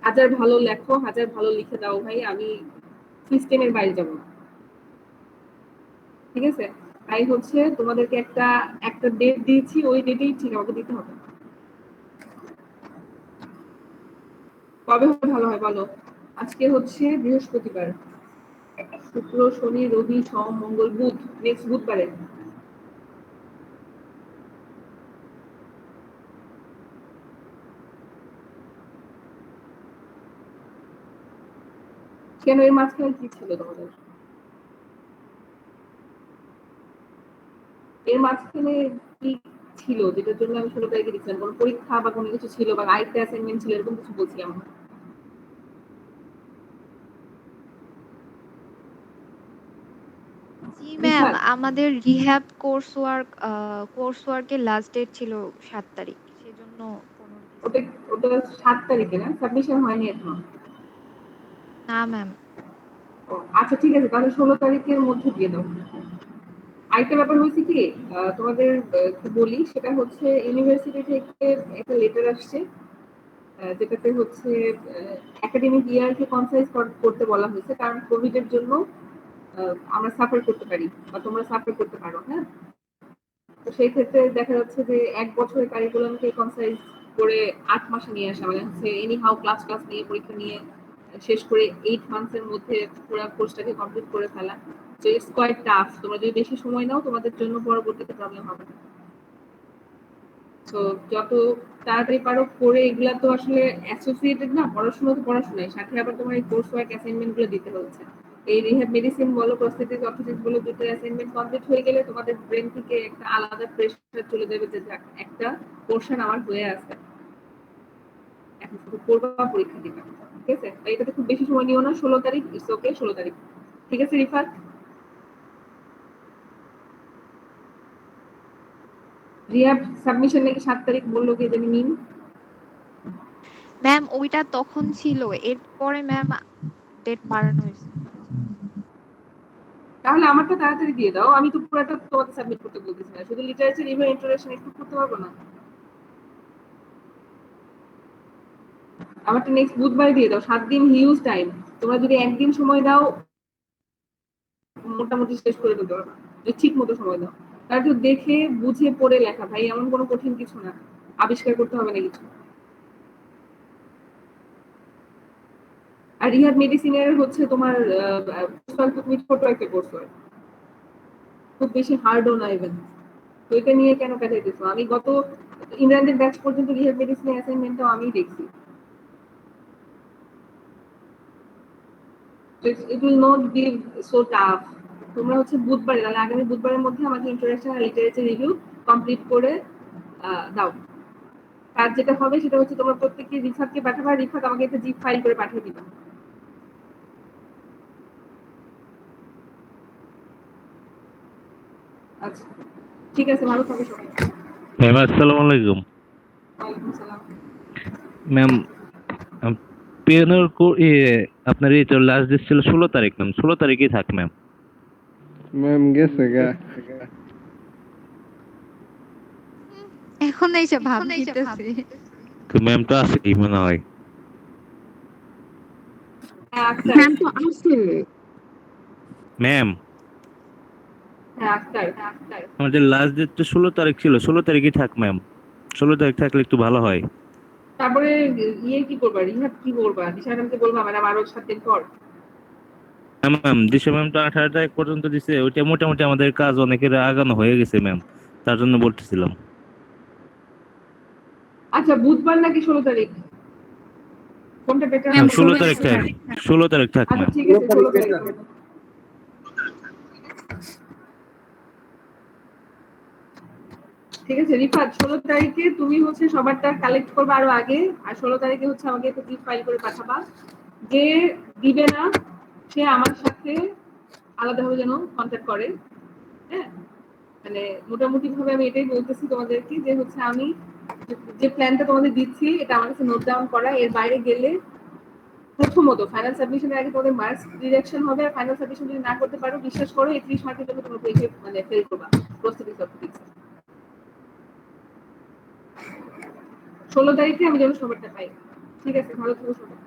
হাজার ভালো লেখো, হাজার ভালো লিখে দাও ভাই, আমি সিস্টেমের বাইরে যাব না, ঠিক আছে? তাই হচ্ছে তোমাদেরকে একটা একটা ডেট দিয়েছি, ওই ডেটেই ঠিক আমাকে দিতে হবে। কবে হবে ভালো হয় বলো? আজকে হচ্ছে বৃহস্পতিবার, শুক্র শনি রবি সোম মঙ্গল বুধ, নেক্সট বুধবারে। কেন এর মাঝখানে কি ছিল তোমাদের? এর মাঝখানে কি ছিল যেটার জন্য আমি 16 তারিখে দিচ্ছিলাম? কোনো পরীক্ষা বা কোনো কিছু ছিল বা আরেকটা অ্যাসাইনমেন্ট ছিল, এরকম কিছু বলছিলাম? জি ম্যাম, আমাদের রিহ্যাব কোর্স ওয়ার্কের লাস্ট ডেট ছিল 7 তারিখ, সেজন্য ওটা ওটা 7 তারিখে না? সাবমিশন হয়নি এখনো? না ম্যাম। আচ্ছা ঠিক আছে, তাহলে 16 তারিখের মধ্যে দিয়ে দাও। আরেকটা ব্যাপার হয়েছে কি, তোমাদের কি বলি, সেটা হচ্ছে ইউনিভার্সিটি থেকে একটা লেটার আসছে, যেটাতে হচ্ছে একাডেমিক ইয়ারকে কনসাইজ করতে বলা হয়েছে, কারণ কোভিড এর জন্য আমরা সাফার করতে পারি বা তোমরা সাফার করতে পারো। হ্যাঁ, তো সেই ক্ষেত্রে দেখা যাচ্ছে যে 1 বছরের কারিকুলামকে কনসাইজ করে 8 মাসে নিয়ে আসা, মানে হচ্ছে এনি হাউ ক্লাস নিয়ে পরীক্ষা নিয়ে শেষ করে 8 মান্থসের মধ্যে পুরো কোর্সটাকে কমপ্লিট করে ফেলা। তো ইটস কোয়াইট টাফ। তোমরা যদি বেশি সময় নাও তোমাদের জন্য পরবর্তীতে প্রবলেম হবে। তো যত তাড়াতাড়ি পারো করে, এগুলা তো আসলে অ্যাসোসিয়েটেড না, পড়াশোনা তো পড়াশোনায়, সাথে আবার তোমার এই কোর্স ওয়ার্ক অ্যাসাইনমেন্ট গুলো দিতে হচ্ছে। এই রিহ্যাব মেডিসিন বলো, প্রস্থেটিক অর্থোটিক্স বলো, দুটো অ্যাসাইনমেন্ট কমপ্লিট হয়ে গেলে তোমাদের ব্রেন থেকে একটা আলাদা প্রেশার চলে যাবে যে যাক, একটা পোরশন আমার হয়ে আছে, এখন শুধু পড়বা পরীক্ষা দিবা। ঠিক আছে, এটাতে খুব বেশি সময় নিও না। 16 তারিখ ইটস ওকে, 16 তারিখ ঠিক আছে। রিফাত, রিহ্যাব সাবমিশন নাকি 7 তারিখ বললো, কে জানি মিন? ম্যাম ওইটা তখন ছিল, এরপরে ম্যাম ডেট বাড়ানো হয়েছে। তাহলে আমারটা তাড়াতাড়ি দিয়ে দাও, আমি তো পুরোটা তোমাকে সাবমিট করতে বলতেছি না, শুধু লিটারেচার রিভিউ ইন্ট্রোডাকশন একটু করতে পারবো না? আমারটা নেক্সট বুধবারে দিয়ে দাও, 7 দিন হিউজ টাইম। তোমরা যদি একদিন সময় দাও মোটামুটি শেষ করে দিতে পারবা, যদি ঠিক মতো সময় দাও। তার তো দেখে বুঝে পড়ে লেখা ভাই, এমন কোনো কঠিন কিছু না, আবিষ্কার করতে হবে না কিছু। আর রিহ্যাব মেডিসিনের হচ্ছে তোমার তুমি ছোট একটা কোর্স হয়, খুব বেশি হার্ডও না ইভেন। তো এটা নিয়ে কেন কাটাইতেছো? আমি গত ইংল্যান্ডের ব্যাচ পর্যন্ত রিহ্যাব মেডিসিনের অ্যাসাইনমেন্টটাও আমিই দেখছি। It will not be so tough. তোমরা হচ্ছে বুধবারে, তাহলে আগামী বুধবারের মধ্যে আমাকে ইন্ট্রোডাকশন আর লিটারেচার রিভিউ কমপ্লিট করে দাও। কাজ যেটা হবে সেটা হচ্ছে তোমরা প্রত্যেককে রিফাতকে পাঠাবা, রিফাত আমাকে একটা জিপ ফাইল করে পাঠিয়ে দিবা। আচ্ছা ঠিক আছে, ভালো থাকো সবাই। ম্যাম আসসালামু আলাইকুম। ওয়ালাইকুম সালাম। ম্যাম পিয়ানোর আপনার এই তো লাস্ট ডেট ছিল 16 তারিখ ম্যাম, 16 তারিখই থাক ম্যাম। ম্যাম গেছে গা। এখন এসে ভাব দিতেছে। তো ম্যাম তো আছে কি মনে হয়? ম্যাম তো আছে। ম্যাম আক্তার, আমাদের লাস্ট ডেট তো 16 তারিখ ছিল, 16 তারিখই থাক ম্যাম। 16 তারিখ থাকলে একটু ভালো হয়। তারপরে ইয়ে কি করবা, রিহাব কি করবা? দিশা ম্যামকে বলবা ম্যাডাম আরো 7 দিন পর? ম্যাম দিশা ম্যাম তো 18 তারিখ পর্যন্ত দিছে, ওইটা মোটামুটি আমাদের কাজ অনেকের আগানো হয়ে গেছে ম্যাম, তার জন্য বলতেছিলাম। আচ্ছা বুধবার নাকি 16 তারিখ, কোনটা বেটার? 16 তারিখ থাক, 16 তারিখ থাক আচ্ছা ম্যাম। ঠিক আছে, 16 তারিখ। ঠিক আছে রিফাত, 16 তারিখে তুমি হচ্ছে সবারটা কালেক্ট করবা আরো আগে, আর 16 তারিখে হচ্ছে আমাকে একটা জিপ ফাইল করে পাঠাবা। যে দিবে না সে আমার সাথে আলাদাভাবে যেন কন্ট্যাক্ট করে। হ্যাঁ, মানে মোটামুটি ভাবে আমি এটাই বলতেছি তোমাদেরকে যে হচ্ছে আমি যে প্ল্যানটা তোমাদের দিচ্ছি এটা আমার কাছে নোট ডাউন করা। এর বাইরে গেলে প্রথমত ফাইনাল সাবমিশনের আগে তোমাদের মার্কস রিজেকশন হবে, আর ফাইনাল সাবমিশন যদি না করতে পারো বিশ্বাস করো 31 মার্কের জন্য তোমরা পরীক্ষা মানে ফেল করবা প্রস্তুতি সাবজেক্ট। 16 তারিখে আমি যেন সবারটা পাই। ঠিক আছে, ভালো থেকো সবাই।